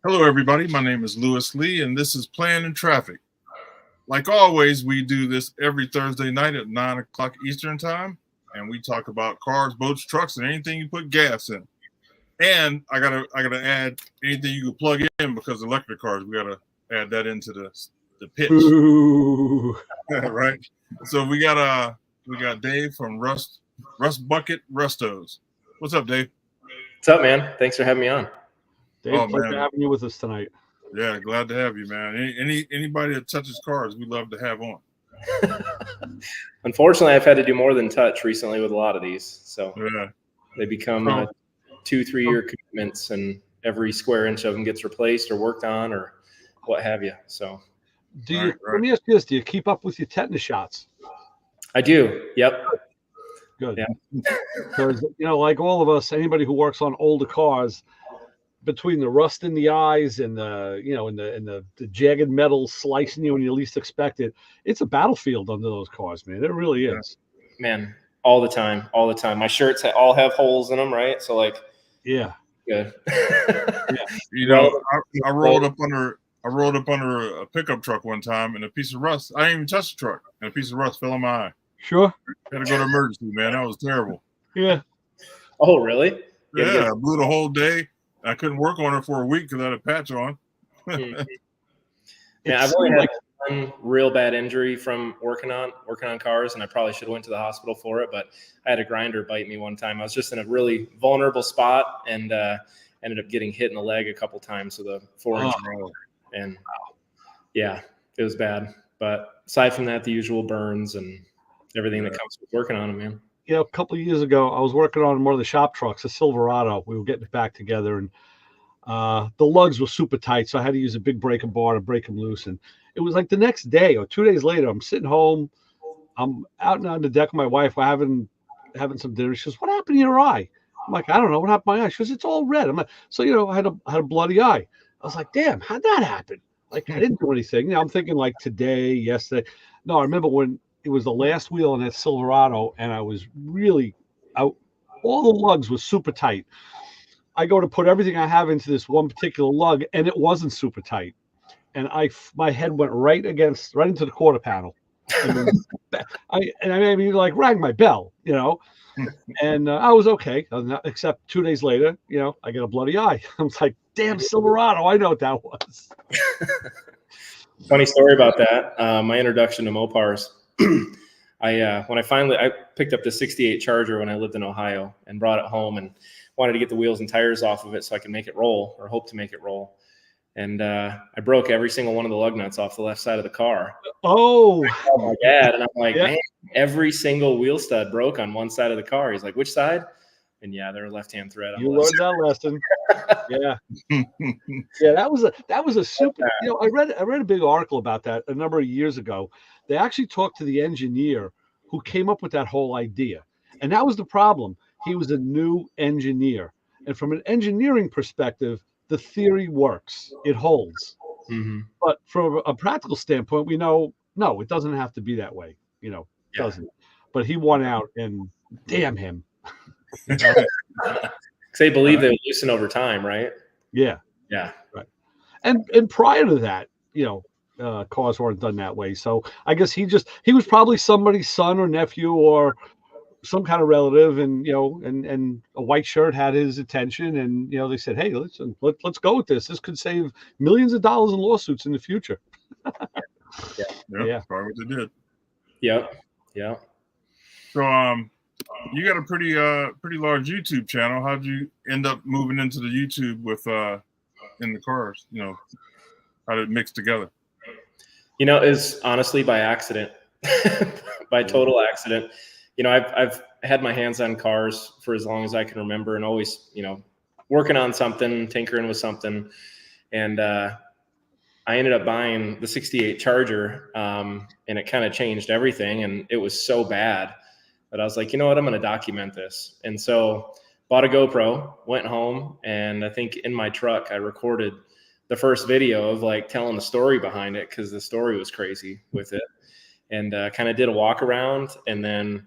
Hello, everybody. My name is Lewis Lee, and this is Plan in Traffic. Like always, we do this every Thursday night at 9 o'clock Eastern Time, and we talk about cars, boats, trucks, and anything you put gas in. And I gotta add anything you can plug in, because electric cars, we gotta add that into the pitch. Right? So we got Dave from Rus Bucket Restos. What's up, Dave? What's up, man? Thanks for having me on. Dave, pleasure having you with us tonight. Yeah, glad to have you, man. Anybody that touches cars, we love to have on. Unfortunately, I've had to do more than touch recently with a lot of these. So yeah. They become 2-3 year commitments, and every square inch of them gets replaced or worked on or what have you. So let me ask you this, do you keep up with your tetanus shots? I do. Yep. Good. Yeah. Because, like all of us, anybody who works on older cars, between the rust in the eyes and the jagged metal slicing you when you least expect it, it's a battlefield under those cars, man. It really is. Man, all the time. My shirts all have holes in them, right? So yeah. Good. Yeah. I rolled up under a pickup truck one time, and a piece of rust. I didn't even touch the truck, and a piece of rust fell in my eye. Sure. Had to go to emergency, man. That was terrible. Yeah. Oh, really? Yeah. I blew the whole day. I couldn't work on it for a week because I had a patch on. Yeah, I've only had one real bad injury from working on cars, and I probably should have went to the hospital for it, but I had a grinder bite me one time. I was just in a really vulnerable spot and ended up getting hit in the leg a couple times with a 4-inch nail. And yeah, it was bad. But aside from that, the usual burns and everything that comes with working on them, man. A couple of years ago, I was working on one of the shop trucks, a Silverado. We were getting it back together, and the lugs were super tight, so I had to use a big breaker bar to break them loose. And it was like the next day or 2 days later, I'm sitting home. I'm out on the deck with my wife. We're having some dinner. She goes, "What happened to your eye?" I'm like, "I don't know. What happened to my eye?" She goes, "It's all red." I'm like, so I had a bloody eye. I was like, "Damn, how'd that happen?" Like, I didn't do anything. I'm thinking like today, yesterday. No, I remember when it was the last wheel in that Silverado, and I was really out. All the lugs were super tight. I go to put everything I have into this one particular lug, and it wasn't super tight. And my head went right into the quarter panel. I rang my bell, and I was okay, except 2 days later, I get a bloody eye. I was like, damn Silverado, I know what that was. Funny story about that. My introduction to Mopars. I picked up the 68 Charger when I lived in Ohio and brought it home and wanted to get the wheels and tires off of it so I could make it roll, or hope to make it roll. And I broke every single one of the lug nuts off the left side of the car. Oh my dad. And I'm like, man, every single wheel stud broke on one side of the car. He's like, which side? And yeah, they're left-hand thread. You learned that lesson. Yeah. Yeah, that was a super, I read a big article about that a number of years ago. They actually talked to the engineer who came up with that whole idea. And that was the problem. He was a new engineer. And from an engineering perspective, the theory works. It holds. Mm-hmm. But from a practical standpoint, we know, no, it doesn't have to be that way. It doesn't. But he won out, and damn him. Because they believe they would loosen over time, right? Yeah. Yeah. Right. And prior to that, cars weren't done that way. So I guess he was probably somebody's son or nephew or some kind of relative, and and a white shirt had his attention, and they said, "Hey, listen, let's go with this. This could save millions of dollars in lawsuits in the future." Yeah, probably what they did. Yep. Yeah. So you got a pretty large YouTube channel. How'd you end up moving into the YouTube with in the cars? How did it mix together? It's honestly by accident, by total accident. I've had my hands on cars for as long as I can remember, and always, working on something, tinkering with something. And I ended up buying the 68 Charger, and it kind of changed everything. And it was so bad that I was like, you know what, I'm going to document this. And so bought a GoPro, went home, and I think in my truck, I recorded the first video of telling the story behind it, because the story was crazy with it. And kind of did a walk around, and then,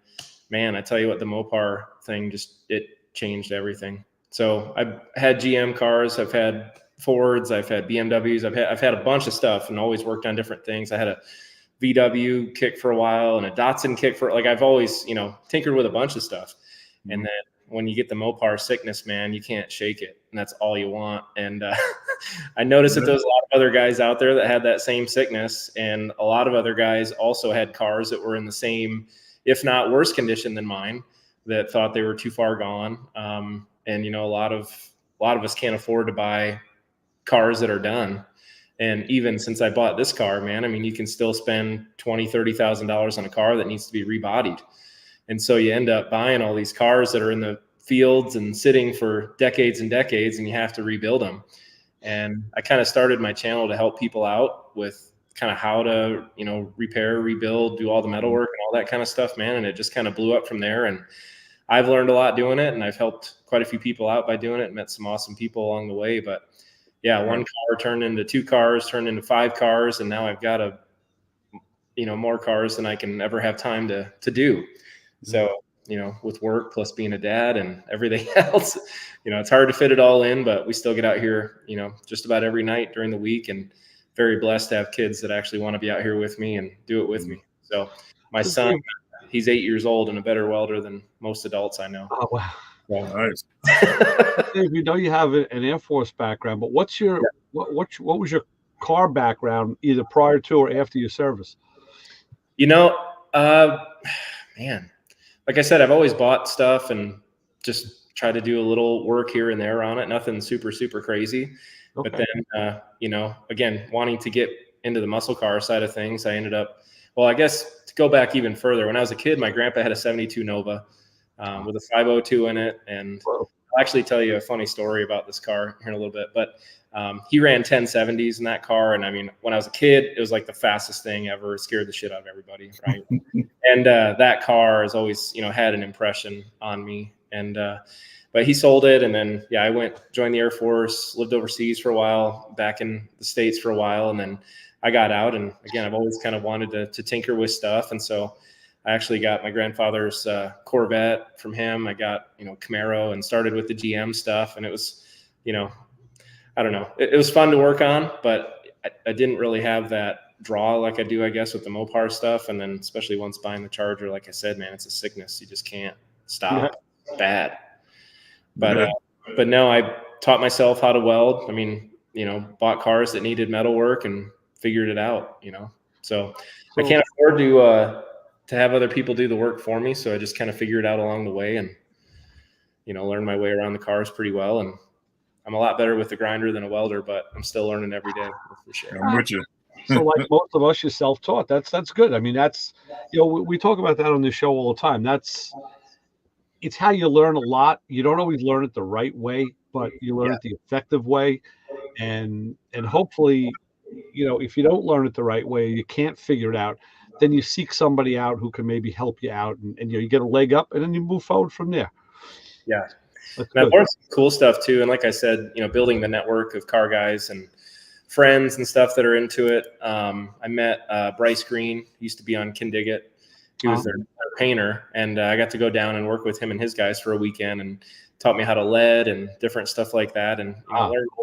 man, I tell you what, the Mopar thing it changed everything. So I've had GM cars, I've had Fords, I've had BMWs, I've had a bunch of stuff and always worked on different things. I had a VW kick for a while and a Datsun kick for, like, I've always, tinkered with a bunch of stuff. And then when you get the Mopar sickness, man, you can't shake it. And that's all you want. And I noticed that there's a lot of other guys out there that had that same sickness. And a lot of other guys also had cars that were in the same, if not worse condition than mine, that thought they were too far gone. And, a lot of us can't afford to buy cars that are done. And even since I bought this car, man, I mean, you can still spend $20,000, $30,000 on a car that needs to be rebodied. And so you end up buying all these cars that are in the fields and sitting for decades and decades, and you have to rebuild them. And I kind of started my channel to help people out with kind of how to, repair, rebuild, do all the metal work and all that kind of stuff, man. And it just kind of blew up from there. And I've learned a lot doing it, and I've helped quite a few people out by doing it, and met some awesome people along the way. But yeah, one car turned into 2 cars, turned into 5 cars. And now I've got more cars than I can ever have time to do. So, with work plus being a dad and everything else, it's hard to fit it all in, but we still get out here, just about every night during the week, and very blessed to have kids that actually want to be out here with me and do it with me. So my son, he's 8 years old and a better welder than most adults I know. Oh, wow. Well, nice. Dave, you have an Air Force background, but what's your what was your car background either prior to or after your service? Man, like I said, I've always bought stuff and just try to do a little work here and there on it. Nothing super, super crazy. Okay. But then, again, wanting to get into the muscle car side of things, I ended up, well, I guess to go back even further, when I was a kid, my grandpa had a 72 Nova with a 502 in it. And I'll actually tell you a funny story about this car here in a little bit. But he ran 1070s in that car. And I mean, when I was a kid, it was like the fastest thing ever. It scared the shit out of everybody. Right. And that car has always, had an impression on me. And, but he sold it. And then, I joined the Air Force, lived overseas for a while, back in the States for a while. And then I got out. And again, I've always kind of wanted to tinker with stuff. And so I actually got my grandfather's Corvette from him. I got, Camaro, and started with the GM stuff. And it was, I don't know. It was fun to work on, but I didn't really have that draw like I do, I guess, with the Mopar stuff. And then especially once buying the Charger, like I said, man, it's a sickness. You just can't stop. Yeah. It's bad. But no, I taught myself how to weld. I mean, bought cars that needed metal work and figured it out, So I can't afford to have other people do the work for me. So I just kind of figured it out along the way and, learned my way around the cars pretty well. And I'm a lot better with the grinder than a welder, but I'm still learning every day for sure. I'm with you. So like most of us, you're self-taught. That's good. I mean, that's, we talk about that on this show all the time. It's how you learn a lot. You don't always learn it the right way, but you learn it the effective way. And hopefully, if you don't learn it the right way, you can't figure it out, then you seek somebody out who can maybe help you out, and you get a leg up, and then you move forward from there. Yeah. And I've learned some cool stuff too. And like I said, building the network of car guys and friends and stuff that are into it. I met Bryce Green, he used to be on Kindigit. He was their painter, and I got to go down and work with him and his guys for a weekend, and taught me how to lead and different stuff like that, and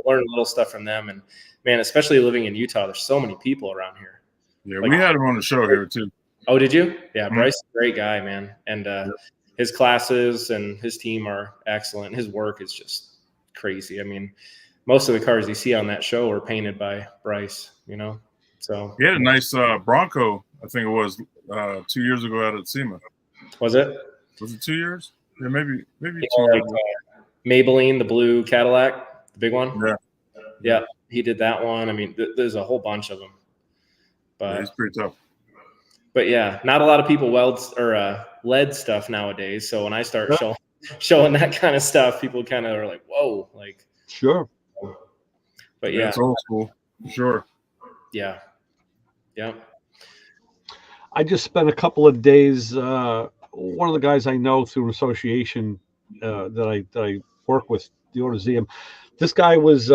learn little stuff from them. And man, especially living in Utah, there's so many people around here. Yeah, we had him on the show here too. Oh, did you? Yeah, Bryce is a great guy, man. And his classes and his team are excellent. His work is just crazy. I mean, most of the cars you see on that show are painted by Bryce, So he had a nice Bronco, I think it was 2 years ago out at SEMA. Was it? Was it 2 years? Yeah, maybe 2 years ago. Maybelline, the blue Cadillac, the big one. Yeah, he did that one. I mean, there's a whole bunch of them. But he's pretty tough. But yeah, not a lot of people weld or lead stuff nowadays. So when I start showing that kind of stuff, people kind of are like, "Whoa!" Like, sure. But yeah, it's old school, for sure. Yeah. I just spent a couple of days. One of the guys I know through association that I work with, the Order. This guy was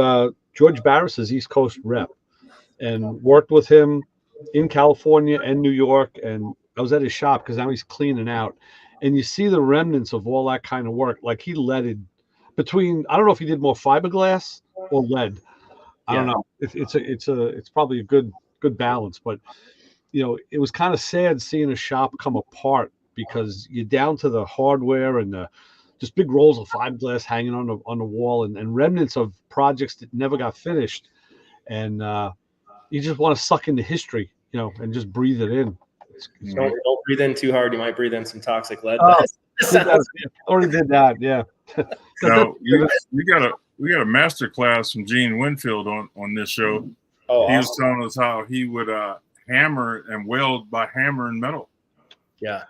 George Barris's East Coast rep, and worked with him in California and New York. And I was at his shop because now he's cleaning out, and you see the remnants of all that kind of work. Like he leaded between, I don't know if he did more fiberglass or lead. I don't Yeah. know. It's probably a good balance, but it was kind of sad seeing a shop come apart because you're down to the hardware and just big rolls of fiberglass hanging on the wall and remnants of projects that never got finished, and you just want to suck into history, and just breathe it in. Don't breathe in too hard. You might breathe in some toxic lead. Already did that. Yeah. Now, we got a master class from Gene Winfield on this show. Oh, he was telling us how he would hammer and weld by hammering metal. Yeah.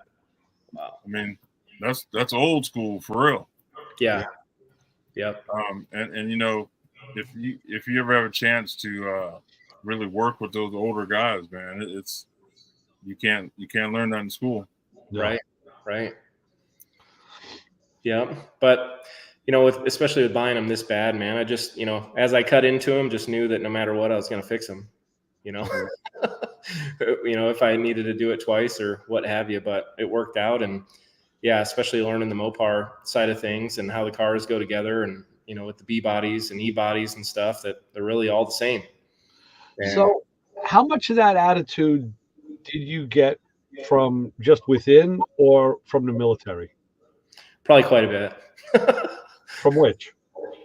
Wow. I mean, that's old school for real. Yeah. Yep. And if you ever have a chance to really work with those older guys, man, it's you can't learn that in school. No. Right. Yeah. But especially with buying them this bad, man, I just, as I cut into them, just knew that no matter what, I was going to fix them, if I needed to do it twice or what have you, but it worked out. And yeah, especially learning the Mopar side of things and how the cars go together and, with the B bodies and E bodies and stuff, that they're really all the same. And so how much of that attitude did you get from just within or from the military? Probably quite a bit. From which?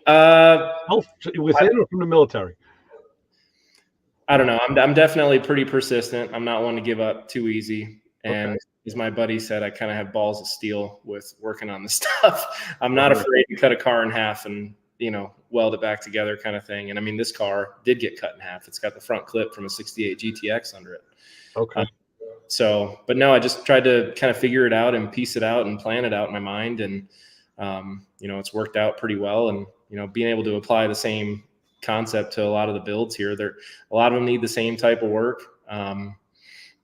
Within or from the military? I don't know. I'm definitely pretty persistent. I'm not one to give up too easy. And as my buddy said, I kind of have balls of steel with working on this stuff. I'm not afraid to cut a car in half and, weld it back together kind of thing. And I mean, this car did get cut in half. It's got the front clip from a 68 GTX under it. Okay. But no, I just tried to kind of figure it out and piece it out and plan it out in my mind. And, it's worked out pretty well. And, being able to apply the same concept to a lot of the builds here, a lot of them need the same type of work.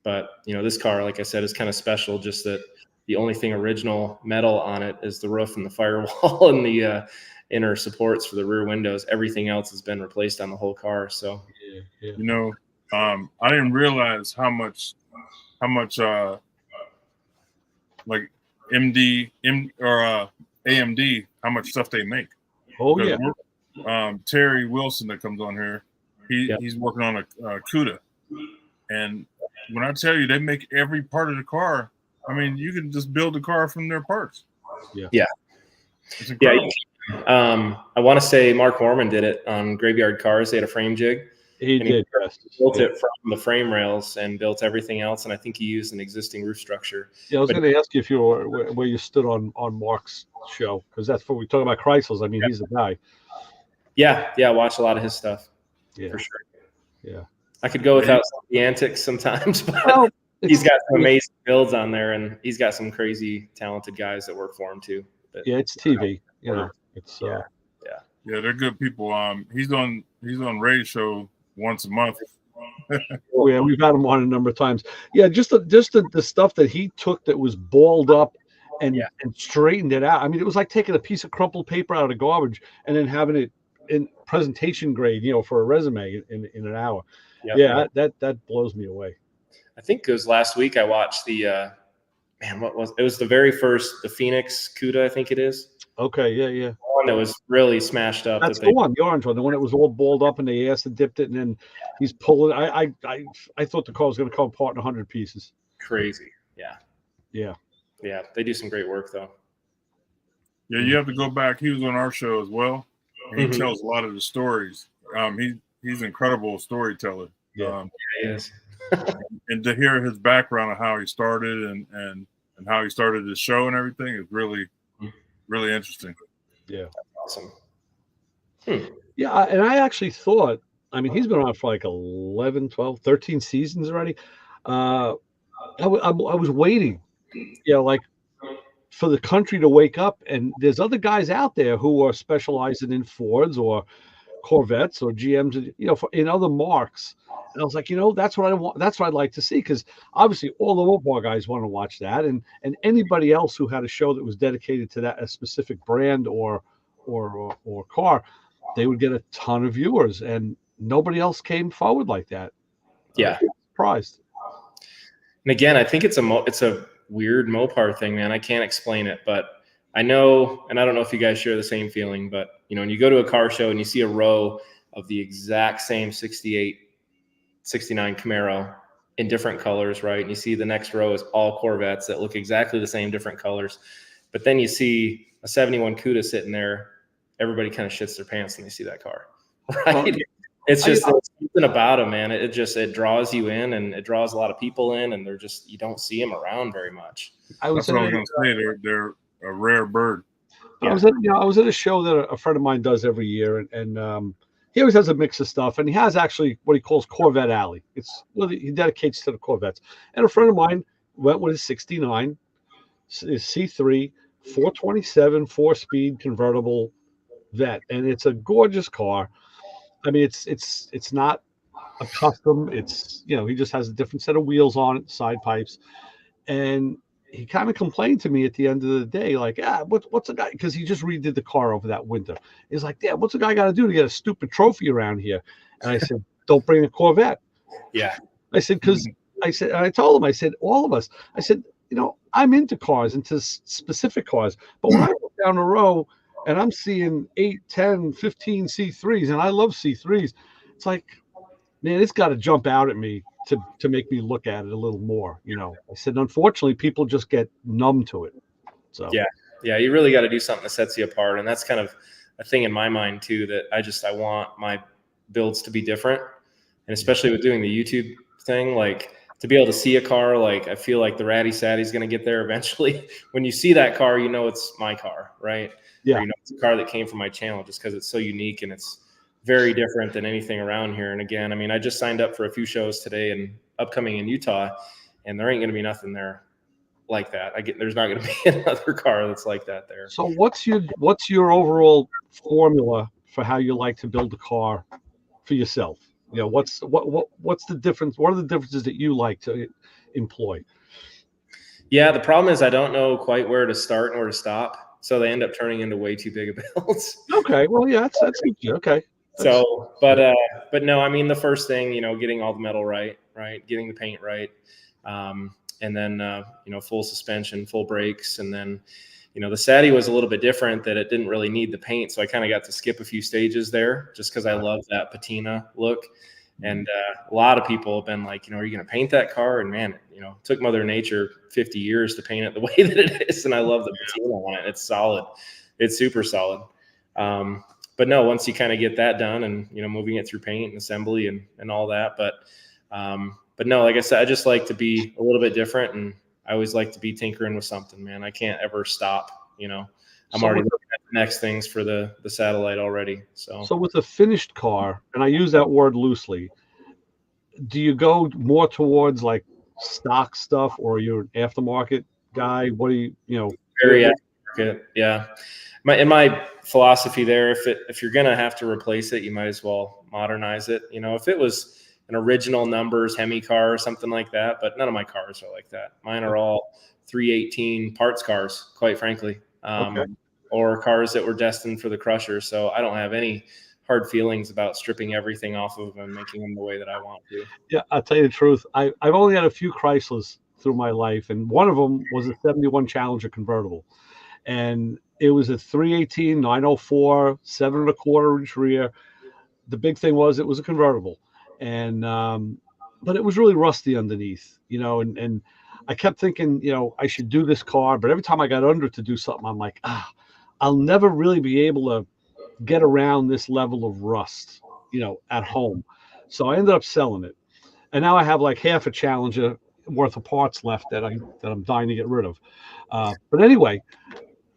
But, this car, like I said, is kind of special, just that the only thing original metal on it is the roof and the firewall and the inner supports for the rear windows. Everything else has been replaced on the whole car. So, yeah. I didn't realize how much like AMD, how much stuff they make. Oh yeah. Terry Wilson that comes on here, he's working on a Cuda, and when I tell you they make every part of the car, I mean you can just build the car from their parts. Yeah. It's incredible. I want to say Mark Mormon did it on Graveyard Cars. They had a frame jig. He did. Built it from the frame rails and built everything else. And I think he used an existing roof structure. Yeah, I was going to ask you if you were where you stood on Mark's show, because that's what we talk about Chrysler's. I mean, he's the guy. Yeah, I watch a lot of his stuff. Yeah, for sure. Yeah, I could go without some of the antics sometimes, but he's got some amazing builds on there, and he's got some crazy talented guys that work for him too. But, it's TV. It's yeah, they're good people. He's on Ray's show once a month. Yeah, we've had him on a number of times. Yeah, just the stuff that he took that was balled up and straightened it out. I mean, it was like taking a piece of crumpled paper out of garbage and then having it in presentation grade, for a resume in an hour. Yep. That blows me away. I think it was last week I watched the it was the very first, the Phoenix Cuda, I think it is. Okay, yeah. One that was really smashed up. That's the one, the orange one, the one that was all balled up and they acid dipped it, and then he's pulling. I thought the car was going to come apart in 100 pieces. Crazy, yeah. They do some great work though. Yeah, you have to go back. He was on our show as well. And he tells a lot of the stories. He's an incredible storyteller. Yeah, he is. And to hear his background of how he started and how he started his show and everything is really, really interesting. Yeah. Awesome. Yeah, and I actually thought, I mean, he's been on for like 11, 12, 13 seasons already. I was waiting, like for the country to wake up, and there's other guys out there who are specializing in Fords or Corvettes or GMs, in other marques. And I was like, that's what I want. That's what I'd like to see, because obviously all the Mopar guys want to watch that, and anybody else who had a show that was dedicated to that a specific brand or car, they would get a ton of viewers, and nobody else came forward like that. Yeah, surprised. And again, I think it's a weird Mopar thing, man. I can't explain it, but I know, and I don't know if you guys share the same feeling, but you know, when you go to a car show and you see a row of the exact same 68, 69 Camaro in different colors, right? And you see the next row is all Corvettes that look exactly the same, different colors. But then you see a 71 Cuda sitting there, everybody kind of shits their pants when they see that car, right? Well, it's just something about them, man. It draws you in, and it draws a lot of people in, and they're just, you don't see them around very much. That's what I was going to say. They're a rare bird. Yeah. I was at a show that a friend of mine does every year, and he always has a mix of stuff, and he has actually what he calls Corvette Alley. It's he dedicates to the Corvettes. And a friend of mine went with his 69, his C3, 427, 4-speed convertible Vet, and it's a gorgeous car. I mean, it's not a custom. It's, you know, he just has a different set of wheels on it, side pipes, and he kind of complained to me at the end of the day, like, what's a guy, because he just redid the car over that winter. He's like, yeah, what's a guy got to do to get a stupid trophy around here? And I said, don't bring a Corvette. Yeah. I said, because I told him, I said, all of us, I said, you know, I'm into cars, into specific cars, but when I look down the row and I'm seeing 8, 10, 15 C3s, and I love C3s, it's like, man, it's got to jump out at me to make me look at it a little more, you know. I said, unfortunately, people just get numb to it. So yeah, you really got to do something that sets you apart, and that's kind of a thing in my mind too, that I want my builds to be different, and especially with doing the YouTube thing, like to be able to see a car, like I feel like the Ratty Satty is going to get there eventually. When you see that car, you know it's my car, right? Yeah, or, you know, it's a car that came from my channel, just because it's so unique and it's very different than anything around here. And again, I mean, I just signed up for a few shows today and upcoming in Utah, and there ain't going to be nothing there like that. There's not going to be another car that's like that there. So what's your overall formula for how you like to build a car for yourself? You know, what's the difference? What are the differences that you like to employ? Yeah, the problem is I don't know quite where to start and where to stop, so they end up turning into way too big of builds. Okay, well, yeah, that's good. Okay. So, but no, I mean, the first thing, you know, getting all the metal right, getting the paint right, and then you know, full suspension, full brakes, and then, you know, the Satty was a little bit different, that it didn't really need the paint, so I kind of got to skip a few stages there, just because I love that patina look. And a lot of people have been like, you know, are you going to paint that car? And man, you know, it took Mother Nature 50 years to paint it the way that it is, and I love the patina on it. It's solid. It's super solid. But no, once you kind of get that done, and, you know, moving it through paint and assembly and all that. But no, like I said, I just like to be a little bit different, and I always like to be tinkering with something, man. I can't ever stop, you know. I'm already looking at the next things for the Satellite already. So with a finished car, and I use that word loosely, do you go more towards like stock stuff, or you're an aftermarket guy? What do you know? Very aftermarket, yeah. My philosophy there, if you're gonna have to replace it, you might as well modernize it. You know, if it was an original numbers Hemi car or something like that, but none of my cars are like that. Mine are all 318 parts cars, quite frankly, or cars that were destined for the crusher. So I don't have any hard feelings about stripping everything off of them and making them the way that I want to. Yeah, I'll tell you the truth. I've only had a few Chryslers through my life, and one of them was a 71 Challenger convertible, and it was a 318 904 7.25-inch rear. The big thing was it was a convertible, and but it was really rusty underneath, you know, and I kept thinking, you know, I should do this car, but every time I got under it to do something, I'm like, I'll never really be able to get around this level of rust, you know, at home. So I ended up selling it, and now I have like half a Challenger worth of parts left that I'm dying to get rid of. But anyway,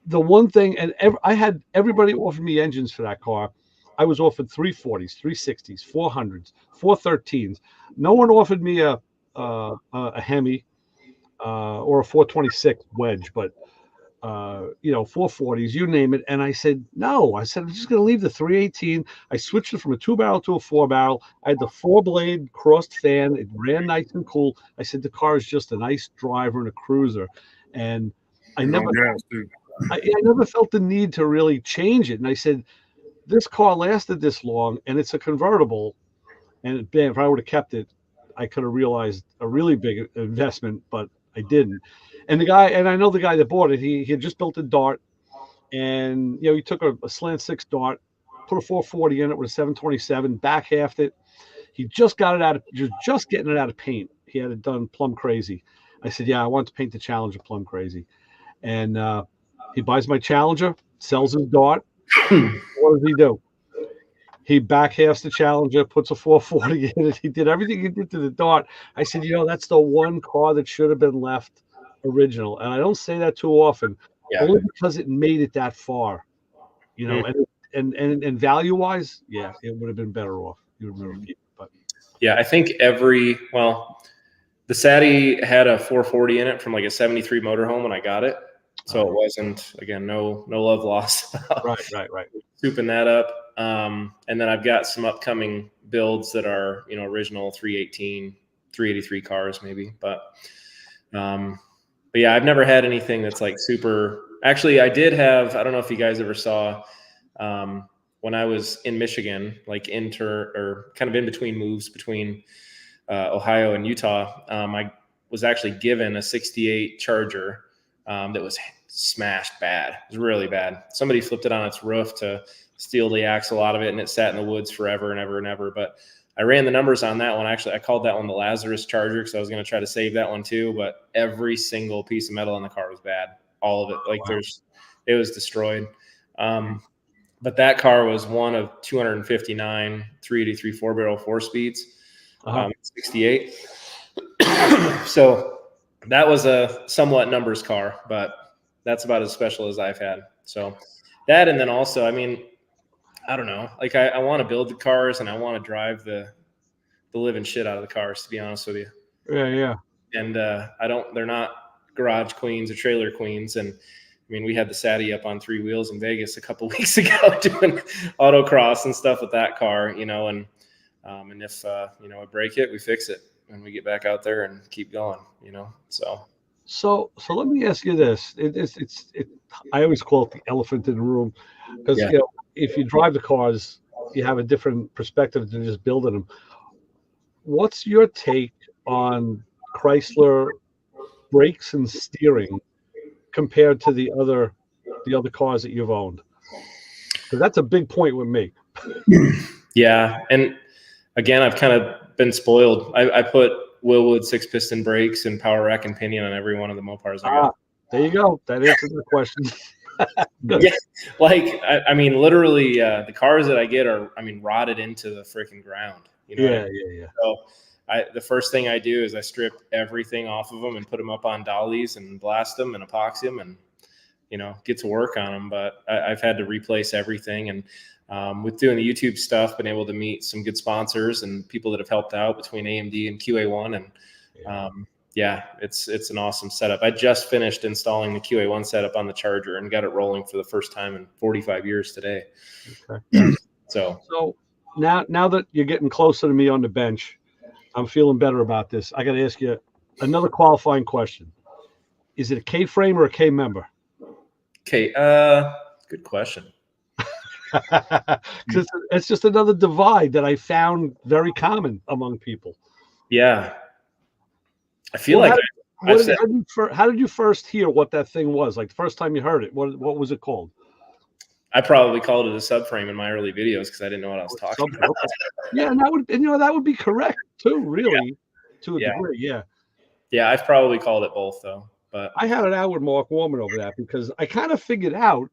the one thing, and I had everybody offer me engines for that car. I was offered 340s, 360s, 400s, 413s. No one offered me a Hemi or a 426 wedge, but you know, 440s, you name it. And I said, no. I said, I'm just going to leave the 318. I switched it from a 2-barrel to a 4-barrel. I had the 4-blade crossed fan. It ran nice and cool. I said, the car is just a nice driver and a cruiser. And I never felt the need to really change it. And I said, this car lasted this long, and it's a convertible. And if I would have kept it, I could have realized a really big investment, but I didn't. And I know the guy that bought it, he had just built a Dart. and he took a slant 6 dart, put a 440 in it with a 727, back halved it. He just got it out of just getting it out of paint. He had it done plumb crazy. I said, yeah, I want to paint the Challenger plumb crazy. And he buys my Challenger, sells his dart. What does he do? He back halves the Challenger, puts a 440 in it. He did everything he did to the dart. I said, that's the one car that should have been left original. And I don't say that too often, only because it made it that far, and value wise, yeah, it would have been better off. But yeah, I think the Satty had a 440 in it from like a 73 motorhome when I got it. So it wasn't, again, no love lost. Right. Souping that up. And then I've got some upcoming builds that are, original 318, 383 cars maybe. But yeah, I've never had anything that's like super. Actually, I did have, I don't know if you guys ever saw, when I was in Michigan, like kind of in between moves between Ohio and Utah, I was actually given a 68 Charger that was smashed bad. It was really bad. Somebody flipped it on its roof to steal the axle out of it, and it sat in the woods forever and ever and ever. But I ran the numbers on that one. Actually, I called that one the Lazarus Charger because I was going to try to save that one too. But every single piece of metal in the car was bad. All of it. It was destroyed. But that car was one of 259 383 4-barrel 4-speeds, 68. So that was a somewhat numbers car, but that's about as special as I've had. So that, and then also, I mean, I don't know, like I want to build the cars and I want to drive the living shit out of the cars, to be honest with you. Yeah. And they're not garage queens or trailer queens. And I mean, we had the Satty up on 3 wheels in Vegas a couple weeks ago doing autocross and stuff with that car, and if, we break it, we fix it and we get back out there and keep going, So let me ask you this. I always call it the elephant in the room because, if you drive the cars, you have a different perspective than just building them. What's your take on Chrysler brakes and steering compared to the other cars that you've owned? Because that's a big point with me. Yeah, and again, I've kind of been spoiled. I put Willwood 6-piston brakes and power rack and pinion on every one of the Mopars I got. There you go. That answers the question. Yeah, like I mean, literally, the cars that I get are, rotted into the freaking ground. Yeah. So the first thing I do is I strip everything off of them and put them up on dollies and blast them and epoxy them and, get to work on them. But I've had to replace everything. And with doing the YouTube stuff, been able to meet some good sponsors and people that have helped out between AMD and QA1. And it's an awesome setup. I just finished installing the QA1 setup on the Charger and got it rolling for the first time in 45 years today. Okay. So now that you're getting closer to me on the bench, I'm feeling better about this. I got to ask you another qualifying question. Is it a K frame or a K member? Okay. Good question. Because it's just another divide that I found very common among people. Yeah. I feel how did you first hear what that thing was? Like the first time you heard it, what was it called? I probably called it a subframe in my early videos because I didn't know what I was talking about. Yeah, and that would be correct too, really, to a degree. Yeah. Yeah, I've probably called it both though. But I had it out with Mark Warman over that because I kind of figured out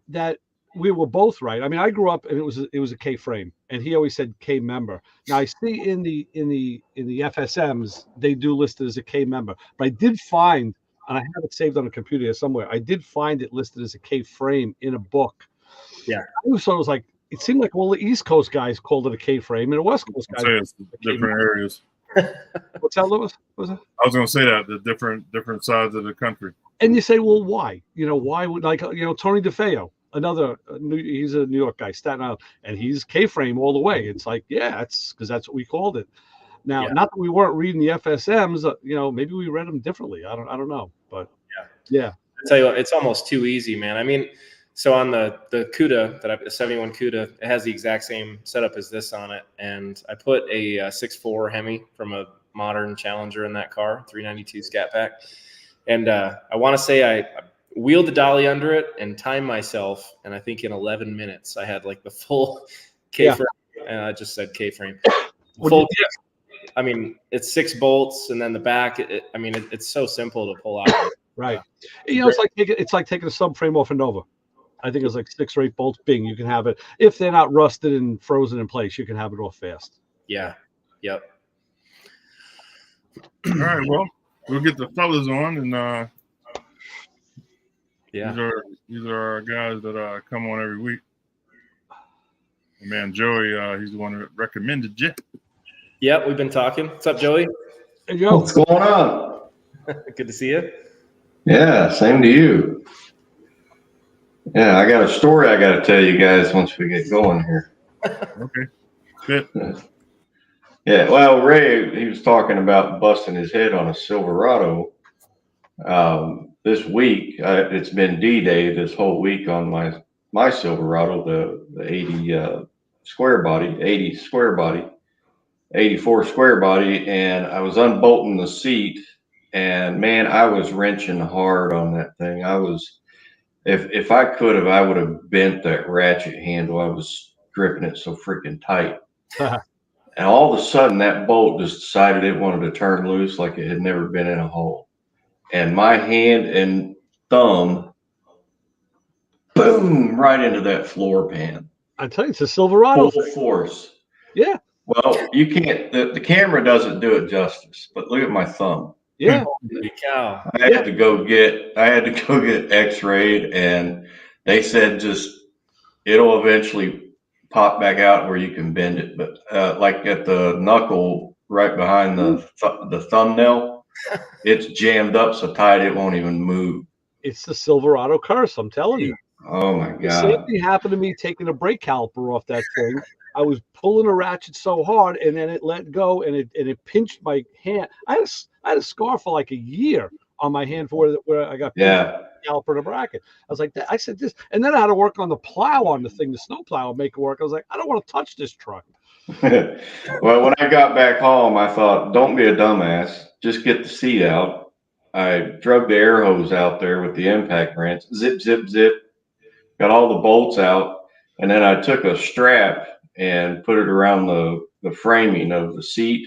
that we were both right. I mean, I grew up and it was a K frame, and he always said K member. Now I see in the FSMs they do list it as a K member, but I did find, and I have it saved on a computer here somewhere, I did find it listed as a K frame in a book. Yeah. I always thought it was like, it seemed like all the East Coast guys called it a K frame, and the West Coast guys. It's different areas. What's that, Lewis? What was it? I was going to say that the different sides of the country. And you say, well, why? Why would Tony DeFeo, he's a New York guy, Staten Island, and he's K-frame all the way. It's like, yeah, that's because that's what we called it. Now, not that we weren't reading the FSMs, maybe we read them differently. I don't know, but yeah. I tell you what, it's almost too easy, man. I mean, so on the Cuda the 71 Cuda, it has the exact same setup as this on it, and I put a 6.4 Hemi from a modern Challenger in that car, 392 Scat Pack, and I want to say wheeled the dolly under it and timed myself. And I think in 11 minutes, I had like the full K-frame. And I just said K-frame. Full. I mean, it's 6 bolts, and then the back. It's so simple to pull out. Right. It's like taking a subframe off a Nova. I think it's like 6 or 8 bolts. Bing, you can have it. If they're not rusted and frozen in place, you can have it off fast. Yeah. Yep. All right. Well, we'll get the fellas on, and these are our guys that come on every week. And man, Joey, he's the one that recommended you. Yep, we've been talking. What's up, Joey? Hey, Joe. What's going on? Good to see you. Yeah, same to you. Yeah, I got a story I got to tell you guys once we get going here. Okay. Good. Yeah, well, Ray, he was talking about busting his head on a Silverado. This week, it's been D-Day this whole week on my Silverado, the 80 square body, 80 square body, 84 square body, and I was unbolting the seat, and man, I was wrenching hard on that thing. I was, if I could have, I would have bent that ratchet handle. I was gripping it so freaking tight. And all of a sudden, that bolt just decided it wanted to turn loose like it had never been in a hole. And my hand and thumb, boom, right into that floor pan. I tell you, it's a Silverado. Full force. Yeah. Well, you can't, the camera doesn't do it justice, but look at my thumb. Yeah. Holy cow. I had to go get x-rayed, and they said it'll eventually pop back out where you can bend it. But like at the knuckle right behind the thumbnail, it's jammed up so tight it won't even move. It's the Silverado curse, I'm telling you. Oh my The same God. thing happened to me taking a brake caliper off that thing. I was pulling a ratchet so hard, and then it let go, and it pinched my hand. I had a scar for like a year on my hand for where I got caliper in a bracket. I was like, I said this, and then I had to work on the plow on the thing, the snow plow, and make it work. I was like, I don't want to touch this truck. Well, when I got back home, I thought, don't be a dumbass. Just get the seat out. I drug the air hose out there with the impact wrench. Zip, zip, zip. Got all the bolts out. And then I took a strap and put it around the framing of the seat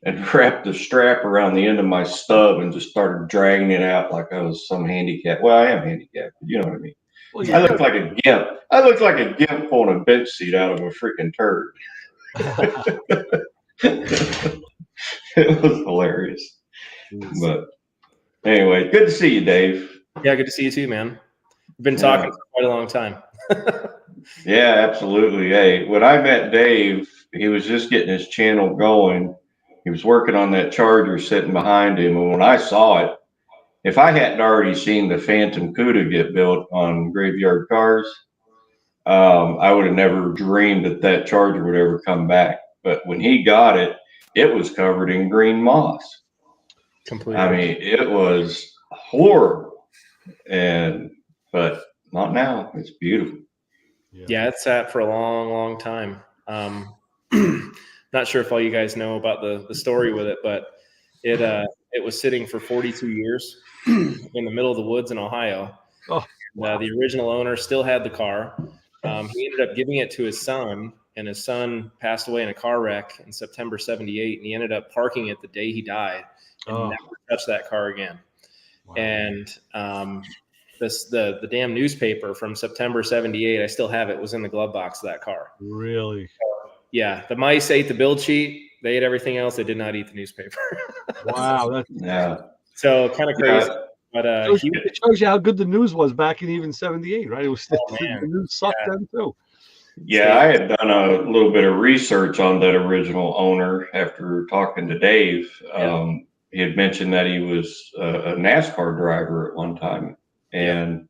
and wrapped the strap around the end of my stub and just started dragging it out like I was some handicapped. Well, I am handicapped, but you know what I mean. Well, yeah. I looked like a gimp. I looked like a gimp pulling a bench seat out of a freaking turd. It was hilarious. But anyway, good to see you, Dave. Yeah, good to see you too, man. We've been talking for quite a long time. Yeah, absolutely. Hey, when I met Dave, he was just getting his channel going. He was working on that Charger sitting behind him. And when I saw it, if I hadn't already seen the Phantom Cuda get built on Graveyard Cars, I would have never dreamed that Charger would ever come back. But when he got it, it was covered in green moss. Completely. I mean, it was horrible. But not now. It's beautiful. Yeah, it's sat for a long, long time. Not sure if all you guys know about the story with it, but it was sitting for 42 years in the middle of the woods in Ohio. Oh, wow. The original owner still had the car. He ended up giving it to his son, and his son passed away in a car wreck in September 78, and he ended up parking it the day he died and never touched that car again. Wow. And the damn newspaper from September 78, I still have it, was in the glove box of that car. Really? Yeah. The mice ate the build sheet. They ate everything else. They did not eat the newspaper. Wow. So kind of crazy. Yeah. But it shows you how good the news was back in even 78, right? It was still, the news sucked then too. Yeah, I had done a little bit of research on that original owner after talking to Dave. He had mentioned that he was a NASCAR driver at one time. And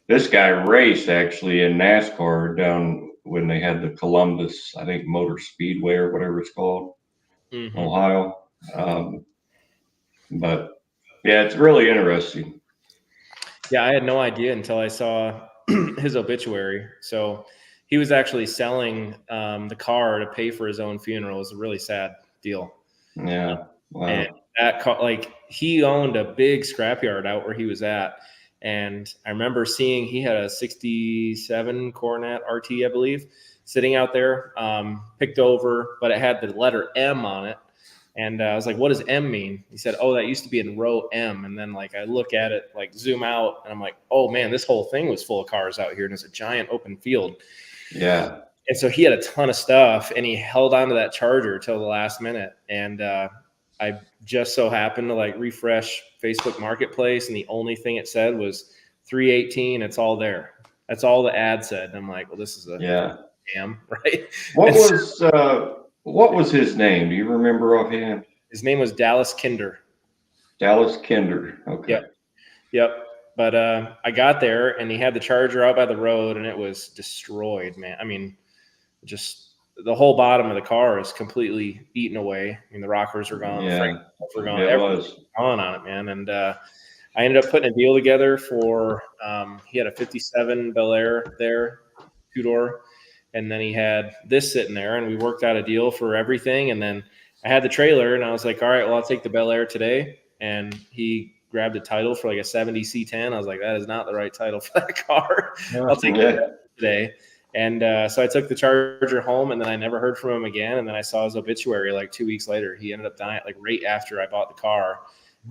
this guy raced actually in NASCAR down when they had the Columbus, I think, Motor Speedway or whatever it's called, Ohio. But yeah, it's really interesting. Yeah, I had no idea until I saw his obituary. So he was actually selling the car to pay for his own funeral. It was a really sad deal. Yeah. Wow. And that car, like, he owned a big scrapyard out where he was at. And I remember seeing he had a 67 Coronet RT, I believe, sitting out there, picked over, but it had the letter M on it. And I was like, what does M mean? He said, oh, that used to be in row M. And then like I look at it, like zoom out, and I'm like, oh man, this whole thing was full of cars out here, and it's a giant open field. Yeah. And so he had a ton of stuff, and he held on to that Charger till the last minute. And I just so happened to like refresh Facebook Marketplace, and the only thing it said was 318. It's all there. That's all the ad said. And I'm like, well, this is a scam, right? What was his name? Do you remember offhand? His name was Dallas Kinder. Dallas Kinder. Okay. Yep. But I got there, and he had the Charger out by the road, and it was destroyed, man. I mean, just the whole bottom of the car is completely eaten away. I mean, the rockers are gone, the frames were gone, everything was gone on it, man. And I ended up putting a deal together for he had a 57 Bel Air there, 2-door, and then he had this sitting there, and we worked out a deal for everything. And then I had the trailer, and I was like, all right, well, I'll take the Bel Air today. And he grabbed a title for like a 70 C10. I was like, that is not the right title for that car. I'll take it today. And so I took the Charger home, and then I never heard from him again. And then I saw his obituary like 2 weeks later. He ended up dying like right after I bought the car.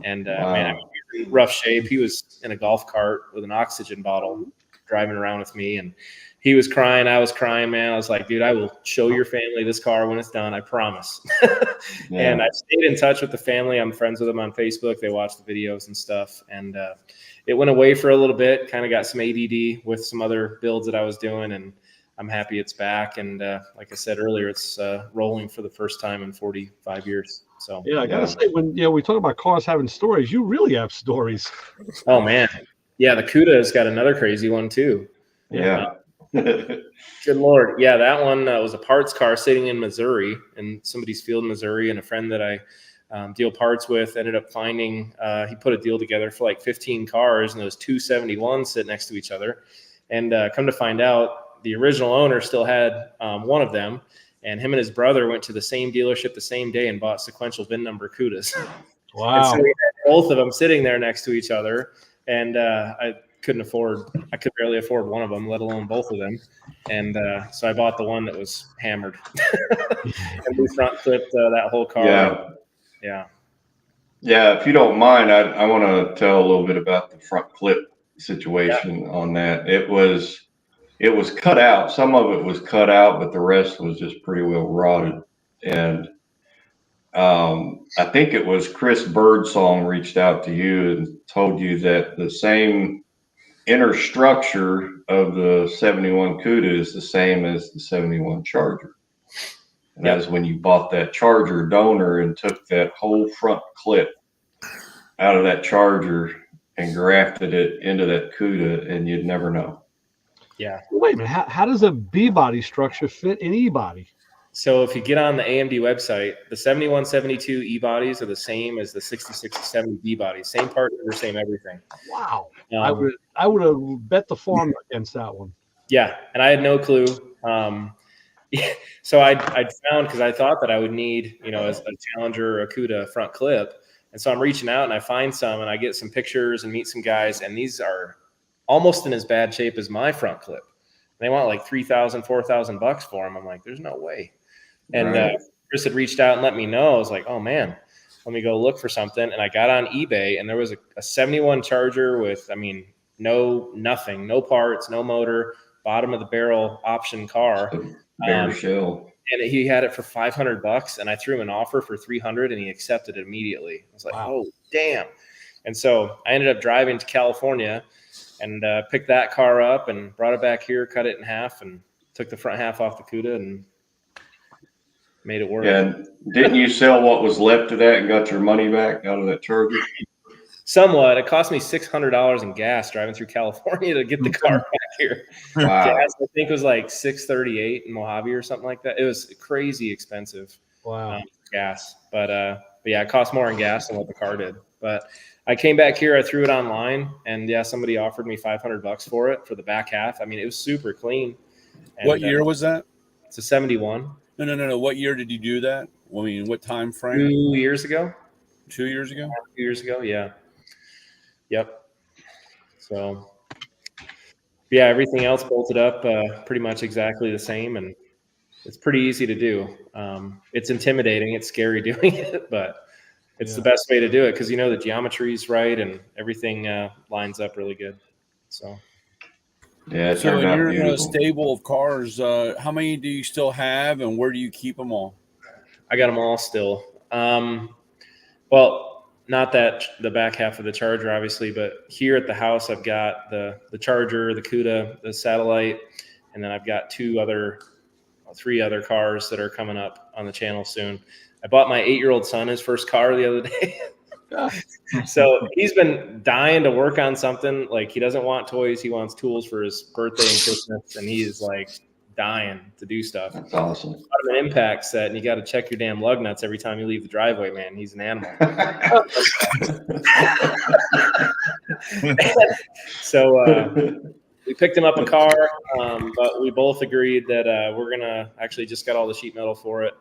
And man, I mean, he was in rough shape. He was in a golf cart with an oxygen bottle driving around with me. And he was crying. I was crying, man. I was like, dude, I will show your family this car when it's done. I promise. And I stayed in touch with the family. I'm friends with them on Facebook. They watch the videos and stuff. And it went away for a little bit, kind of got some ADD with some other builds that I was doing. And I'm happy it's back. And like I said earlier, it's rolling for the first time in 45 years. So yeah, I gotta say, when we talk about cars having stories, you really have stories. Oh man, yeah, the Cuda's got another crazy one too. Yeah. Good Lord, yeah, that one was a parts car sitting in Missouri, in somebody's field in Missouri, and a friend that I deal parts with ended up finding. He put a deal together for like 15 cars, and those 271s sit next to each other. And come to find out, the original owner still had one of them, and him and his brother went to the same dealership the same day and bought sequential VIN number Cudas. Wow. And so we had both of them sitting there next to each other, and I could barely afford one of them, let alone both of them. And so I bought the one that was hammered. And we front clipped that whole car. Yeah. If you don't mind, I want to tell a little bit about the front clip situation on that. It was cut out. Some of it was cut out, but the rest was just pretty well rotted. And I think it was Chris Birdsong reached out to you and told you that the same inner structure of the 71 Cuda is the same as the 71 Charger. And that is when you bought that Charger donor and took that whole front clip out of that Charger and grafted it into that Cuda, and you'd never know. Yeah. Wait a minute. How does a B body structure fit in E body? So if you get on the AMD website, the 71, 72 E bodies are the same as the 66, 70 B bodies. Same part number, same everything. Wow. I would have bet the farm against that one. Yeah, and I had no clue. So I'd found, because I thought that I would need, as a Challenger or a Cuda front clip. And so I'm reaching out and I find some, and I get some pictures and meet some guys, and these are almost in as bad shape as my front clip. They want like $3,000, $4,000 for them. I'm like, there's no way. And Chris had reached out and let me know. I was like, oh man, let me go look for something. And I got on eBay, and there was a 71 Charger with, nothing, no parts, no motor, bottom of the barrel option car. Bare shell. And he had it for $500, and I threw him an offer for $300, and he accepted it immediately. I was like, oh, damn. And so I ended up driving to California and picked that car up and brought it back here, cut it in half, and took the front half off the Cuda and made it work. And didn't you sell what was left of that and got your money back out of that Charger? Somewhat. It cost me $600 in gas driving through California to get the car back here. Wow. Gas, I think, was like $6.38 in Mojave or something like that. It was crazy expensive. Wow. Gas. But yeah, it cost more in gas than what the car did. But I came back here, I threw it online, and somebody offered me $500 for it for the back half. I mean, it was super clean. And, what year was that? It's a 71. No. What year did you do that? I mean, what time frame? 2 years ago. 2 years ago? 2 years ago, yeah. Yep. So yeah, everything else bolted up pretty much exactly the same, and it's pretty easy to do. It's intimidating. It's scary doing it, but it's the best way to do it because you know the geometry is right and everything lines up really good. So Yeah, it So turned in out your beautiful. stable of cars, how many do you still have, and where do you keep them all? I got them all still. Well, not that the back half of the Charger, obviously, but here at the house, I've got the Charger, the Cuda, the Satellite, and then I've got three other cars that are coming up on the channel soon. I bought my 8-year-old son his first car the other day. So he's been dying to work on something. Like, he doesn't want toys. He wants tools for his birthday and Christmas. And he is like dying to do stuff. That's awesome. Bought him an impact set, and you got to check your damn lug nuts every time you leave the driveway, man. He's an animal. So we picked him up a car, but we both agreed that we're going to actually just got all the sheet metal for it.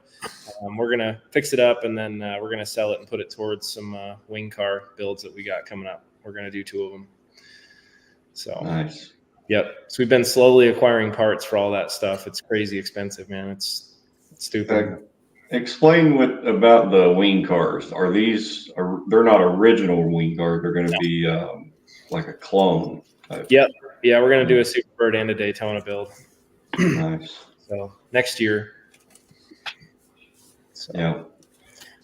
We're going to fix it up, and then we're going to sell it and put it towards some wing car builds that we got coming up. We're going to do 2 of them. So Nice. Yep. So we've been slowly acquiring parts for all that stuff. It's crazy expensive, man. It's stupid. Explain about the wing cars. They're not original wing cars. They're going to be like a clone. Yep. Yeah, we're going to do a Superbird and a Daytona build. Nice. So next year. So,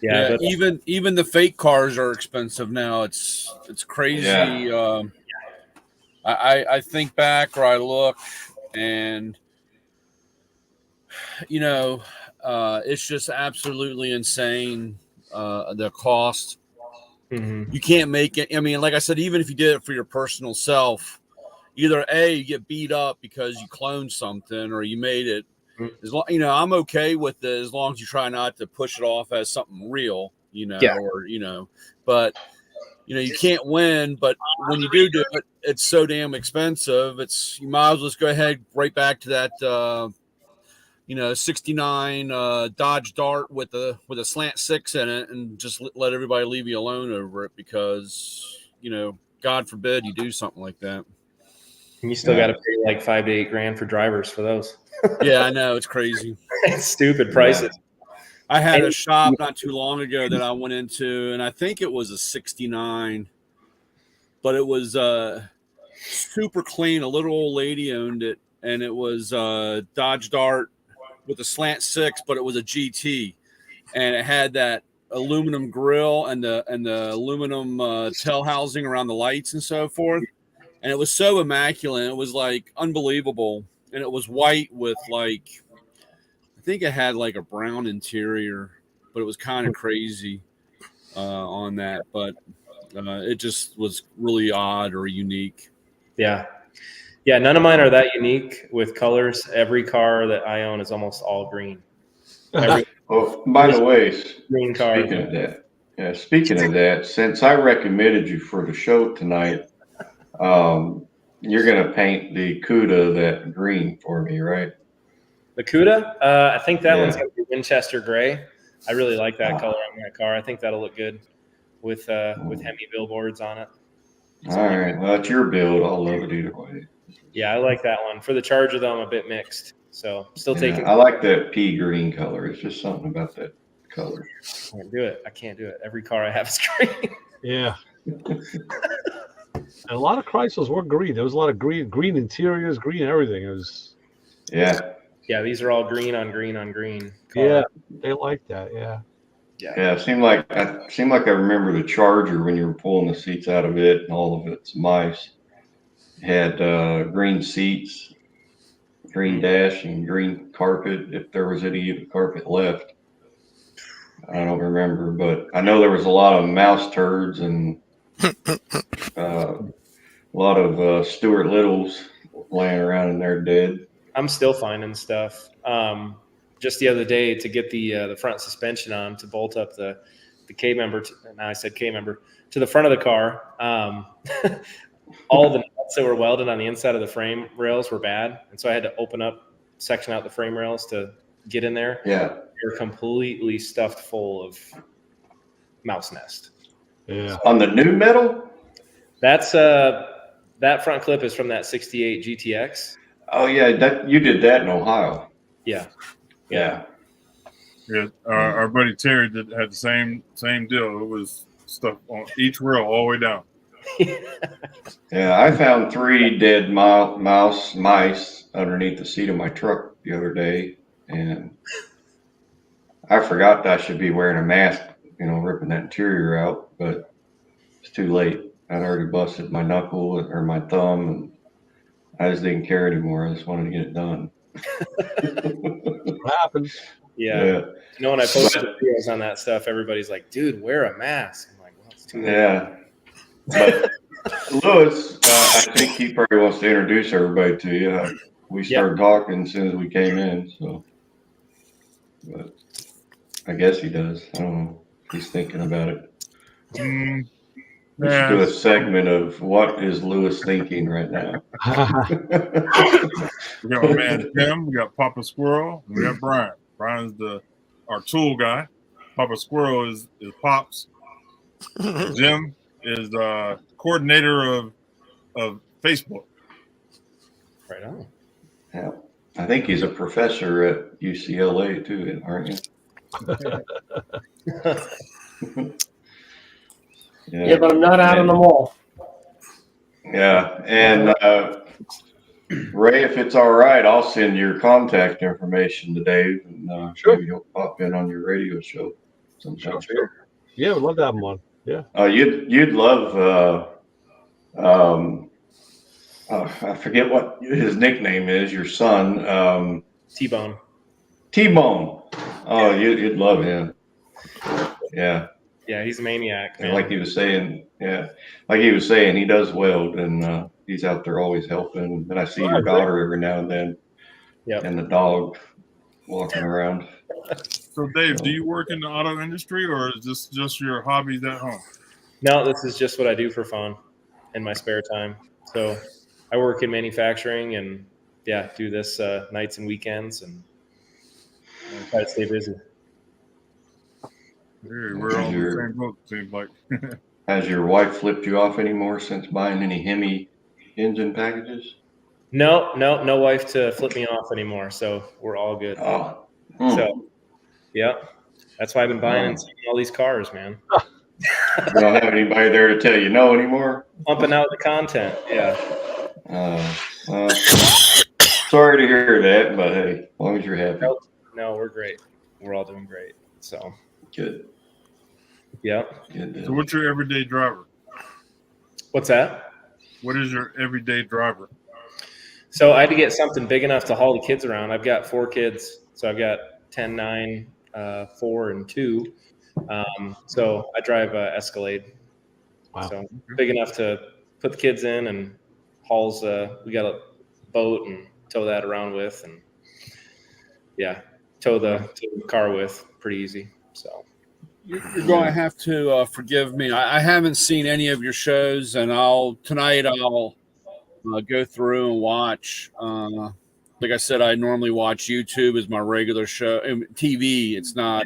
Yeah, but, even the fake cars are expensive now. It's crazy. Yeah. I think back or I look, and it's just absolutely insane. The cost. Mm-hmm. You can't make it. I mean, like I said, even if you did it for your personal self, either A, you get beat up because you cloned something, or you made it. I'm okay with it as long as you try not to push it off as something real, but you can't win. But when you do it, it's so damn expensive. You might as well just go ahead right back to that, 69 Dodge Dart with a slant 6 in it, and just let everybody leave you alone over it because, God forbid you do something like that. And you still got to pay like $5 to $8 grand for drivers for those. Yeah, I know. It's crazy. It's stupid prices. Yeah. I had a shop not too long ago that I went into, and I think it was a 69, but it was super clean. A little old lady owned it, and it was Dodge Dart with a slant 6, but it was a GT, and it had that aluminum grill and the aluminum tail housing around the lights and so forth. And it was so immaculate. It was like unbelievable. And it was white with I think it had like a brown interior, but it was kind of crazy on that. But it just was really odd or unique. Yeah. Yeah. None of mine are that unique with colors. Every car that I own is almost all green. Oh, by the way, green car. Speaking of that, since I recommended you for the show tonight, you're going to paint the Cuda that green for me, right? The Cuda? I think that one's going to be Winchester gray. I really like that color on that car. I think that'll look good with Hemi billboards on it. All right. Well, it's your build. I'll love it either way. Yeah, I like that one. For the Charger, though, I'm a bit mixed. So still taking. I like that pea green color. It's just something about that color. I can't do it. Every car I have is green. Yeah. And a lot of Chryslers were green. There was a lot of green interiors, green everything. It was. Yeah. Yeah, these are all green on green on green. Yeah, they like that. Yeah. Yeah. It seemed like I remember the Charger when you were pulling the seats out of it, and all of its mice had green seats, green dash, and green carpet. If there was any carpet left, I don't remember, but I know there was a lot of mouse turds and a lot of Stuart Littles laying around in there dead. I'm still finding stuff. Just the other day to get the front suspension on to bolt up the K member. Now I said K member to the front of the car. All the nuts that were welded on the inside of the frame rails were bad, and so I had to section out the frame rails to get in there. Yeah, they're completely stuffed full of mouse nest. Yeah. On the new metal? That's That front clip is from that 68 GTX. Oh yeah, that you did that in Ohio. Yeah. Yeah. Yeah, our buddy Terry had the same deal. It was stuff on each rail all the way down. Yeah, I found 3 dead mice underneath the seat of my truck the other day, and I forgot that I should be wearing a mask, ripping that interior out, but it's too late. I'd already busted my knuckle or my thumb, and I just didn't care anymore. I just wanted to get it done. What happens? Yeah. When I posted videos on that stuff, everybody's like, dude, wear a mask. I'm like, well, it's too late. Yeah. But Lewis, I think he probably wants to introduce everybody to you. We started talking as soon as we came in, so. But I guess he does. I don't know. He's thinking about it. We should do a segment of what is Lewis thinking right now. We got my man Jim, we got Papa Squirrel, and we got Brian. Brian's our tool guy. Papa Squirrel is Pops. Jim is coordinator of Facebook. Right on. Yeah. I think he's a professor at UCLA too, aren't you? Yeah, but I'm not out on the mall. Yeah, and Ray, if it's all right, I'll send your contact information to Dave, and Sure. maybe he'll pop in on your radio show sometime. Sure. Yeah, we'd love to have him on. Yeah. You'd love. I forget what his nickname is. Your son, T-Bone. T-Bone. Oh, you'd love him. Yeah. Yeah, he's a maniac, man. And like he was saying, he does weld, and he's out there always helping. And I see your daughter every now and then, and the dog walking around. So, Dave, do you work in the auto industry, or is this just your hobbies at home? No, this is just what I do for fun in my spare time. So I work in manufacturing and, do this nights and weekends and try to stay busy. We're all in the same boat, seems like. Has your wife flipped you off anymore since buying any Hemi engine packages? No wife to flip me off anymore. So we're all good. Oh. So, that's why I've been buying and selling all these cars, man. You don't have anybody there to tell you no anymore? Pumping out the content. Yeah. Sorry to hear that, but hey, as long as you're happy. No, we're great. We're all doing great. So. Good. Yeah. Good. So what's your everyday driver? What's that? What is your everyday driver? So I had to get something big enough to haul the kids around. I've got 4 kids. So I've got 10, 9, 4, and 2. So I drive a Escalade. Wow. So big enough to put the kids in and hauls. We got a boat and tow that around with, and tow the car with pretty easy. So You're going to have to forgive me. I haven't seen any of your shows, and tonight I'll go through and watch. Like I said, I normally watch YouTube as my regular show. TV, it's not.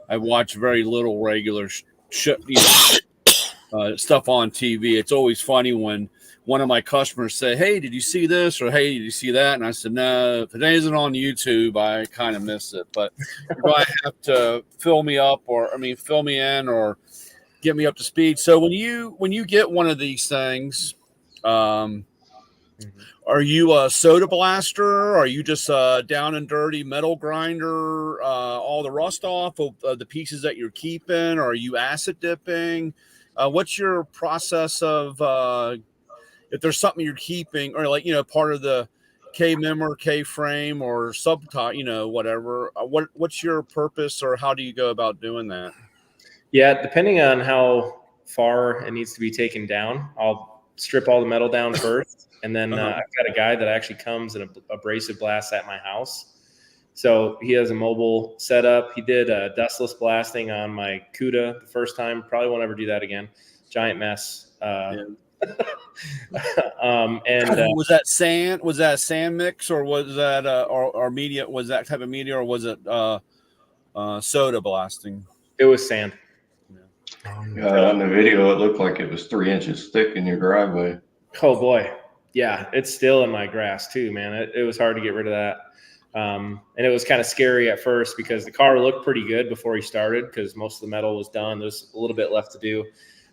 I watch very little regular stuff on TV. It's always funny when one of my customers say, "Hey, did you see this?" or "Hey, did you see that?" And I said, "No, if it isn't on YouTube, I kind of miss it." But you're going to have to fill me in or get me up to speed. So when you get one of these things, are you a soda blaster? Are you just down and dirty metal grinder all the rust off of the pieces that you're keeping? Or are you acid dipping? What's your process of if there's something you're keeping, or part of the K-mem or K-frame or subtop, whatever, what's your purpose, or how do you go about doing that? Yeah, depending on how far it needs to be taken down, I'll strip all the metal down first. And then I've got a guy that actually comes and abrasive blasts at my house. So he has a mobile setup. He did dustless blasting on my Cuda the first time. Probably won't ever do that again. Giant mess. Was that sand? Was that a sand mix, or was that or media? Was that type of media, or was it soda blasting? It was sand. On the video, it looked like it was 3 inches thick in your driveway. Oh boy. Yeah. It's still in my grass too, man. It was hard to get rid of that. And it was kind of scary at first because the car looked pretty good before he started because most of the metal was done. There's a little bit left to do,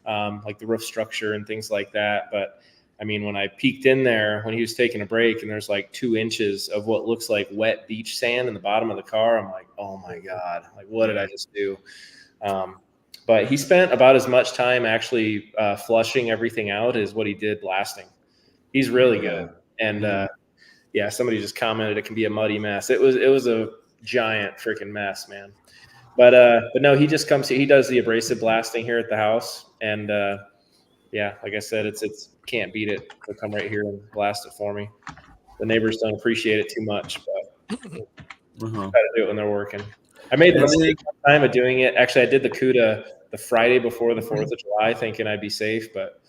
like the roof structure and things like that. But I mean, when I peeked in there, when he was taking a break and there's like 2 inches of what looks like wet beach sand in the bottom of the car, I'm like, oh my God, like what did I just do? But he spent about as much time actually flushing everything out as what he did blasting. He's really good. And yeah, somebody just commented it can be a muddy mess. It was a giant freaking mess, man. But no, he just comes. He does the abrasive blasting here at the house, and yeah, like I said, it's can't beat it. They'll come right here and blast it for me. The neighbors don't appreciate it too much, but try to do it when they're working. I made the mistake one time of doing it. Actually, I did the Cuda the Friday before the 4th of July, thinking I'd be safe, but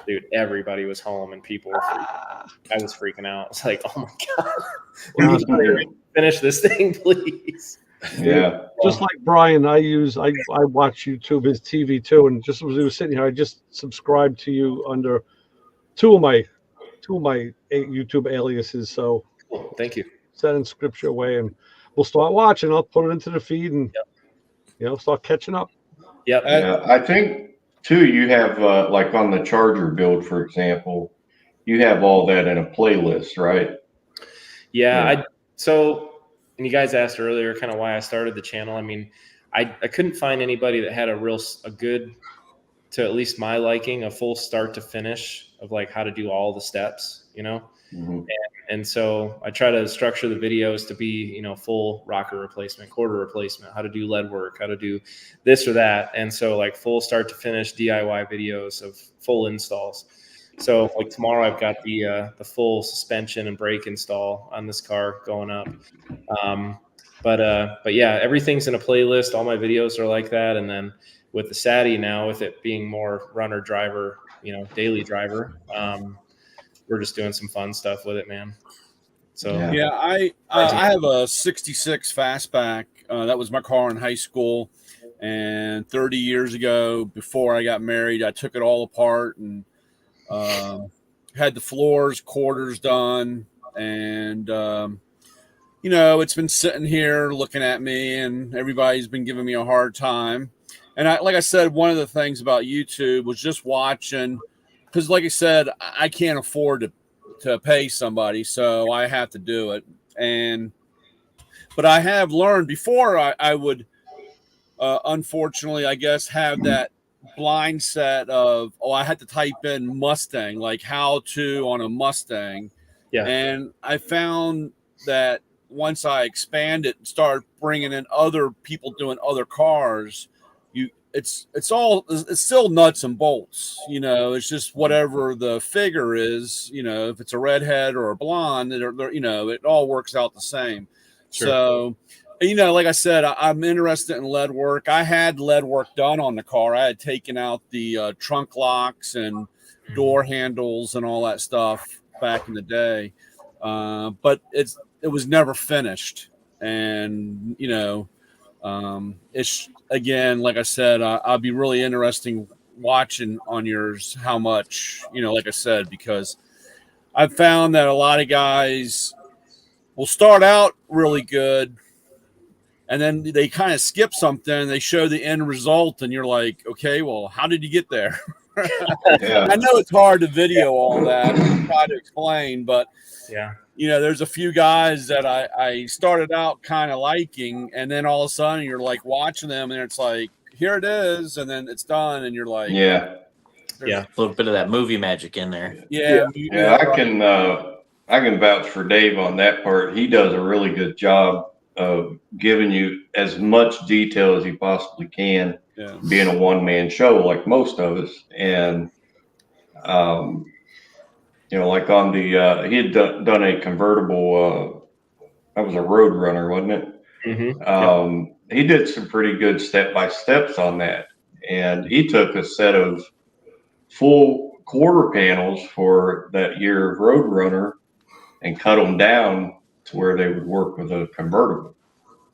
dude, everybody was home and people were freaking. I was freaking out. It's like, oh my God, finish this thing, please. Yeah. Just like Brian, I watch YouTube, his TV too, and just as we were sitting here, I just subscribed to you under two of my YouTube aliases. So thank you. Send scripture away, and we'll start watching. I'll put it into the feed and start catching up. Yep. Yeah, I think too. You have like on the Charger build, for example, you have all that in a playlist, right? Yeah. And you guys asked earlier kind of why I started the channel. I mean, I couldn't find anybody that had a good, to at least my liking, a full start to finish of like how to do all the steps, Mm-hmm. And so I try to structure the videos to be, full rocker replacement, quarter replacement, how to do lead work, how to do this or that. And so like full start to finish DIY videos of full installs. So like tomorrow I've got the full suspension and brake install on this car going up. But yeah, everything's in a playlist. All my videos are like that. And then with the Satty now, with it being more runner driver, daily driver, we're just doing some fun stuff with it, man. So yeah, I have a 66 fastback. That was my car in high school. And 30 years ago, before I got married, I took it all apart and had the floors, quarters done. And, it's been sitting here looking at me and everybody's been giving me a hard time. And like I said, one of the things about YouTube was just watching, because like I said, I can't afford to pay somebody, so I have to do it. But I have learned before I would, unfortunately, I guess, have that blind set of, I had to type in Mustang, like how to on a Mustang. Yeah. And I found that once I expanded and started bringing in other people doing other cars, it's still nuts and bolts, it's just whatever the figure is, if it's a redhead or a blonde, it all works out the same. Sure. So, like I said, I'm interested in lead work. I had lead work done on the car. I had taken out the trunk locks and door handles and all that stuff back in the day. But it was never finished. And, it's, again, like I said, I'll be really interesting watching on yours how much, like I said, because I've found that a lot of guys will start out really good and then they kind of skip something and they show the end result and you're like, okay, well, how did you get there? Yeah. I know it's hard to video all that and try to explain, but yeah. There's a few guys that I started out kind of liking, and then all of a sudden you're like watching them, and it's like, here it is, and then it's done, and you're like, yeah, a little bit of that movie magic in there. Yeah. I can vouch for Dave on that part. He does a really good job of giving you as much detail as he possibly can, being a one-man show like most of us, and like on the, he had done a convertible, that was a Road Runner, wasn't it? Mm-hmm. He did some pretty good step-by-steps on that. And he took a set of full quarter panels for that year of Road Runner and cut them down to where they would work with a convertible.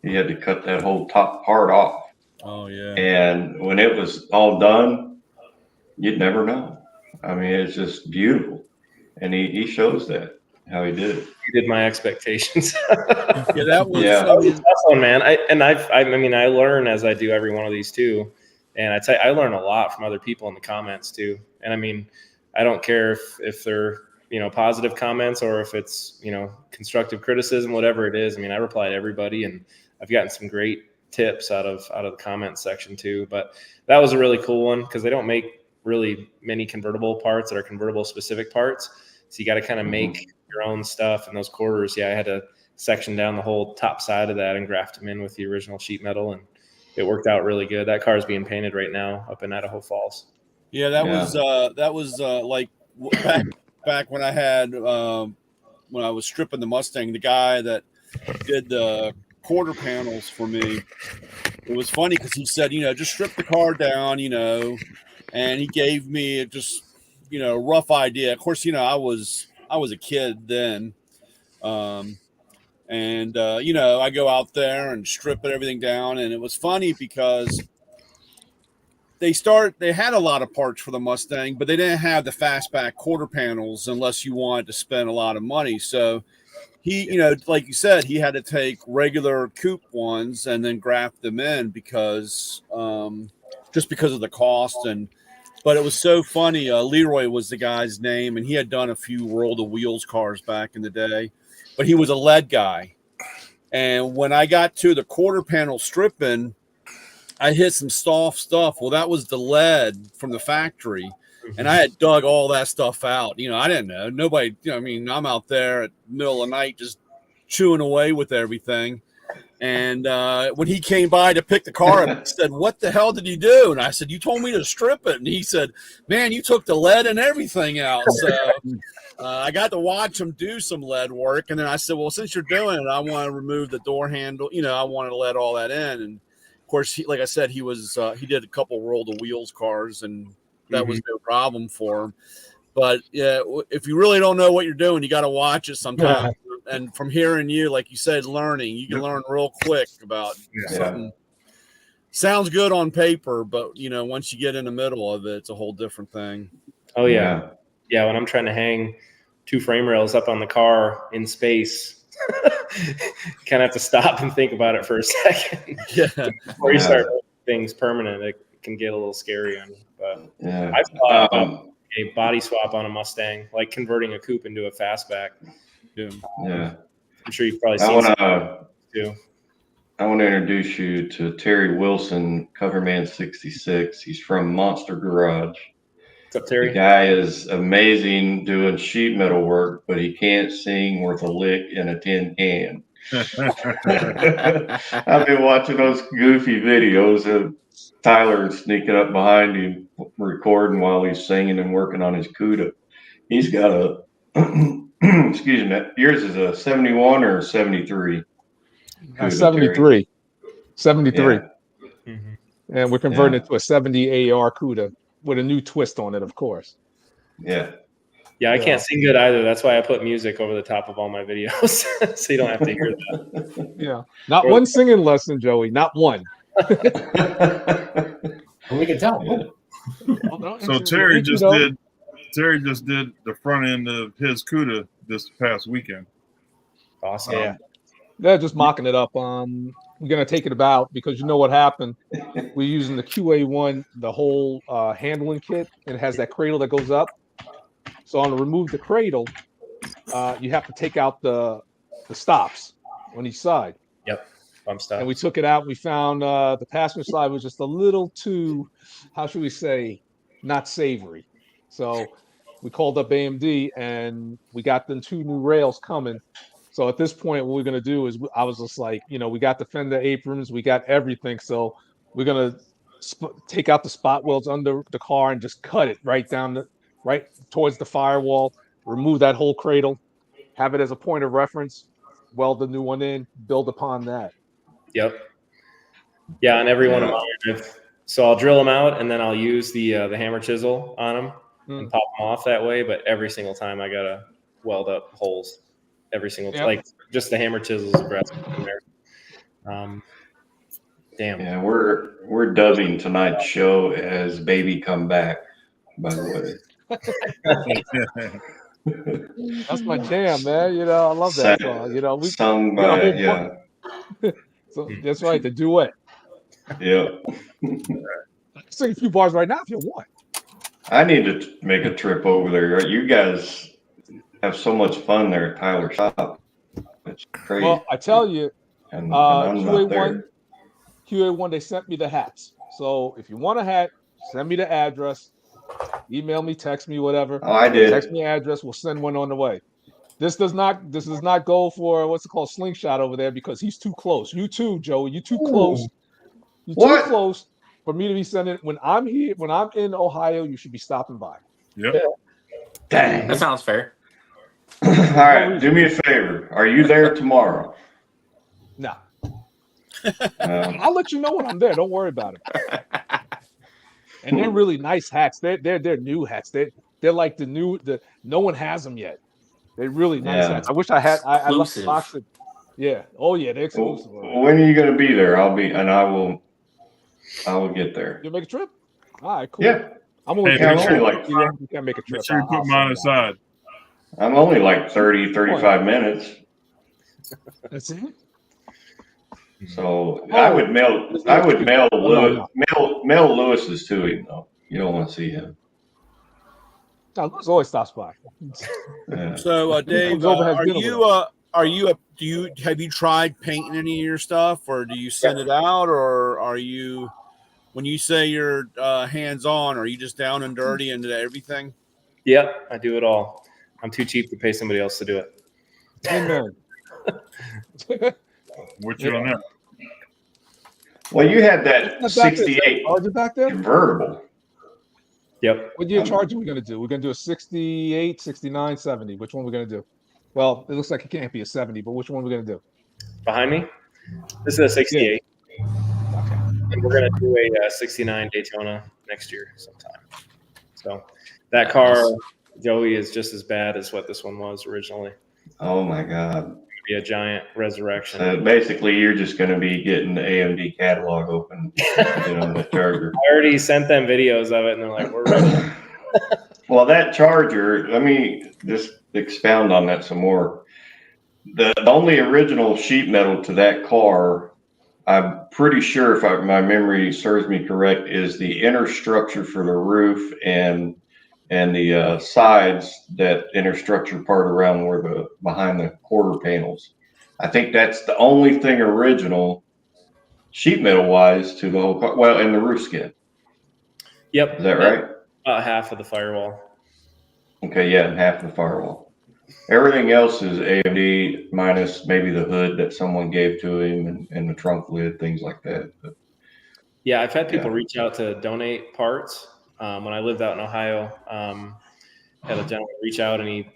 He had to cut that whole top part off. Oh, yeah. And when it was all done, you'd never know. I mean, it's just beautiful. and he shows that how he did it. Exceeded my expectations. Yeah, that was. Yeah. That was a tough one, man. I learn as I do every one of these too, and I learn a lot from other people in the comments too. And I mean, I don't care if they're positive comments or if it's constructive criticism, whatever it is. I mean, I reply to everybody, and I've gotten some great tips out of the comments section too. But that was a really cool one because they don't make really many convertible parts that are convertible specific parts, so you got to kind of make your own stuff. And those quarters, I had to section down the whole top side of that and graft them in with the original sheet metal, and it worked out really good. That car is being painted right now up in Idaho Falls. Yeah, that was like back when I had when I was stripping the Mustang. The guy that did the quarter panels for me, it was funny because he said, just strip the car down, and he gave me just rough idea. Of course, I was a kid then. I go out there and strip everything down. And it was funny because they had a lot of parts for the Mustang, but they didn't have the fastback quarter panels unless you wanted to spend a lot of money. So he, like you said, he had to take regular coupe ones and then graft them in because just because of the cost. But it was so funny. Leroy was the guy's name, and he had done a few World of Wheels cars back in the day, but he was a lead guy. And when I got to the quarter panel stripping, I hit some soft stuff. Well, that was the lead from the factory, and I had dug all that stuff out. I didn't know. Nobody, I'm out there at the middle of the night just chewing away with everything. And when he came by to pick the car up, he said, "What the hell did you do?" And I said, "You told me to strip it." And he said, "Man, you took the lead and everything out." So I got to watch him do some lead work. And then I said, "Well, since you're doing it, I want to remove the door handle. I wanted to let all that in." And of course, like I said, he did a couple World of Wheels cars, and that was no problem for him. But yeah, if you really don't know what you're doing, you got to watch it sometimes. And from hearing you, like you said, learning, you can learn real quick about something. Sounds good on paper, but once you get in the middle of it, it's a whole different thing. Oh yeah. When I'm trying to hang 2 frame rails up on the car in space, you kind of have to stop and think about it for a second. Before you start making things permanent, it can get a little scary on you. But I thought a body swap on a Mustang, like converting a coupe into a fastback. Yeah. I'm sure you've probably seen too. I want to introduce you to Terry Wilson, Coverman 66. He's from Monster Garage. What's up, Terry? The guy is amazing doing sheet metal work, but he can't sing worth a lick in a tin can. I've been watching those goofy videos of Tyler sneaking up behind him, recording while he's singing and working on his Cuda. He's got a, excuse me, yours is a 71 or a 73? 73. 73. Yeah. And we're converting it to a 70 AR Cuda with a new twist on it, of course. Yeah. Yeah, I can't sing good either. That's why I put music over the top of all my videos, so you don't have to hear that. Yeah. Not one singing lesson, Joey. Not one. We can tell. Yeah. So Terry just did the front end of his Cuda this past weekend. Awesome. They're just mocking it up. We're gonna take it about because you know what happened. We're using the QA1, the whole handling kit. It has that cradle that goes up. So on to remove the cradle, you have to take out the stops on each side. Yep. Bump stop. And we took it out. We found the passenger side was just a little too, how should we say, not savory. So we called up AMD and we got them 2 new rails coming. So at this point, what we're going to do is I was just like, we got the fender aprons, we got everything. So we're going to take out the spot welds under the car and just cut it right down right towards the firewall, remove that whole cradle, have it as a point of reference, weld the new one in, build upon that. Yep. Yeah, on every one of mine. So I'll drill them out and then I'll use the hammer chisel on them and pop them off that way. But every single time I gotta weld up holes. Every single time, like just the hammer chisels aggressive in there. Damn. Yeah, we're dubbing tonight's show as "Baby Come Back." By the way. That's my jam, man. You know, I love that song. You know, we Sung got a by, whole yeah. So that's right, the duet. Yeah. I can sing a few bars right now if you want. I need to make a trip over there. You guys have so much fun there at Tyler's shop. It's crazy. Well, I tell you, and I'm not there. QA1, they sent me the hats. So if you want a hat, send me the address, email me, text me, whatever. Oh, I did. Text me address, we'll send one on the way. This does not go for what's it called, slingshot over there, because he's too close. You too, Joey. You too close. You too close for me to be sending. When I'm here, when I'm in Ohio, you should be stopping by. Yep. Dang. That sounds fair. All right, do me a favor. Are you there tomorrow? No. I'll let you know when I'm there. Don't worry about it. And they're really nice hats. They're new hats. They're like no one has them yet. They're really nice hats. I wish I had. I left the box. Yeah. Oh yeah, they're exclusive. When are you going to be there? I will get there. You'll make a trip? All right, cool. Yeah. I'm only, you can't make a trip. Make sure you put mine aside. I'm only like 30, 35 minutes. That's it. So I would mail Lewis's to him though. You don't want to see him. No, Lewis always stops by. Yeah. So Dave, have you tried painting any of your stuff, or do you send it out, or are you, when you say you're hands on, are you just down and dirty into everything? Yep, I do it all. I'm too cheap to pay somebody else to do it. Amen. What you on that? Well, you had that 68 back there? convertible. Yep. What year charge are we going to do? We're going to do a 68, 69, 70. Which one are we going to do? Well, it looks like it can't be a 70, but which one are we going to do? Behind me? This is a 68. Yeah. Okay. And we're going to do a 69 Daytona next year sometime. So that car, Joey, is just as bad as what this one was originally. Oh, my God. It'll be a giant resurrection. Basically, you're just going to be getting the AMD catalog open on the Charger. I already sent them videos of it, and they're like, we're ready. Well, that Charger, let me just expound on that some more. The only original sheet metal to that car, I'm pretty sure, if my memory serves me correct, is the inner structure for the roof and the sides, that inner structure part around where behind the quarter panels. I think that's the only thing original sheet metal wise to the whole car. Well, and the roof skin. Yep. Is that right? About half of the firewall. Okay, yeah, and half of the firewall. Everything else is AMD minus maybe the hood that someone gave to him and the trunk lid, things like that. But, yeah, I've had people reach out to donate parts. When I lived out in Ohio, had a gentleman reach out, and he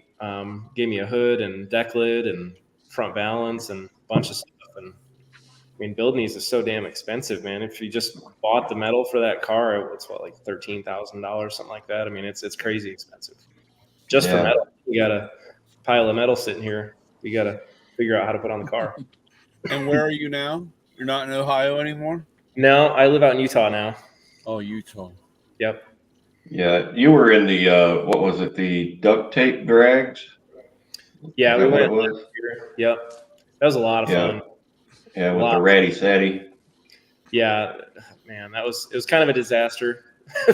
gave me a hood and deck lid and front balance and a bunch of stuff. And I mean, building these is so damn expensive, man. If you just bought the metal for that car, it's like $13,000, something like that. I mean, it's crazy expensive just for metal. You got a pile of metal sitting here. We got to figure out how to put on the car. And where are you now? You're not in Ohio anymore? No, I live out in Utah now. Oh, Utah. Yep. Yeah, you were in the what was it? The duct tape drags. Yeah, we went last year. Yep, that was a lot of fun. Yeah, with the Ratty Satty. Yeah, man, it was kind of a disaster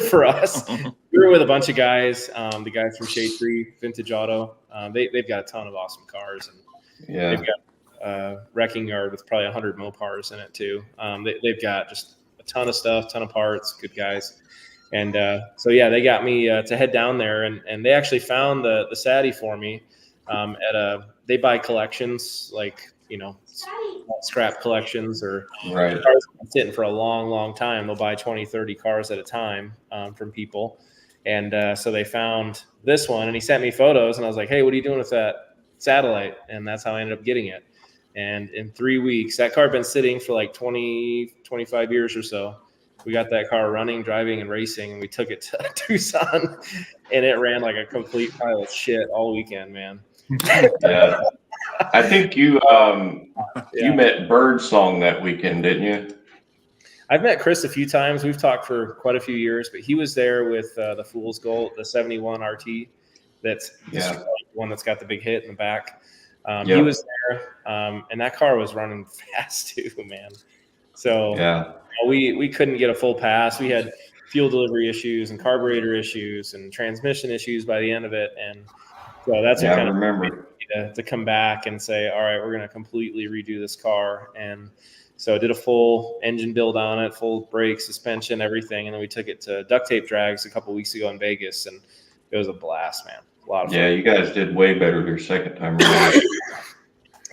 for us. We were with a bunch of guys. The guys from Shade Tree Vintage Auto. They've got a ton of awesome cars, and they've got a wrecking yard with probably 100 Mopars in it too. They've got just a ton of stuff, ton of parts. Good guys. And so, yeah, they got me to head down there, and they actually found the Satty for me they buy collections, like, scrap collections or cars sitting for a long, long time. They'll buy 20, 30 cars at a time from people. And so they found this one, and he sent me photos, and I was like, hey, what are you doing with that Satellite? And that's how I ended up getting it. And in 3 weeks, that car had been sitting for like 20, 25 years or so. We got that car running, driving, and racing, and we took it to Tucson, and it ran like a complete pile of shit all weekend, man. Yeah, I think you met Birdsong that weekend, didn't you? I've met Chris a few times. We've talked for quite a few years, but he was there with the Fool's Gold, the 71 RT. That's destroying one that's got the big hit in the back. He was there, and that car was running fast too, man. So we couldn't get a full pass. We had fuel delivery issues and carburetor issues and transmission issues by the end of it, and so that's what kind of remember to come back and say, all right, we're going to completely redo this car. And so I did a full engine build on it, full brake, suspension, everything. And then we took it to duct tape drags a couple weeks ago in Vegas, and it was a blast, man. A lot of fun. Yeah, you guys did way better your second time around.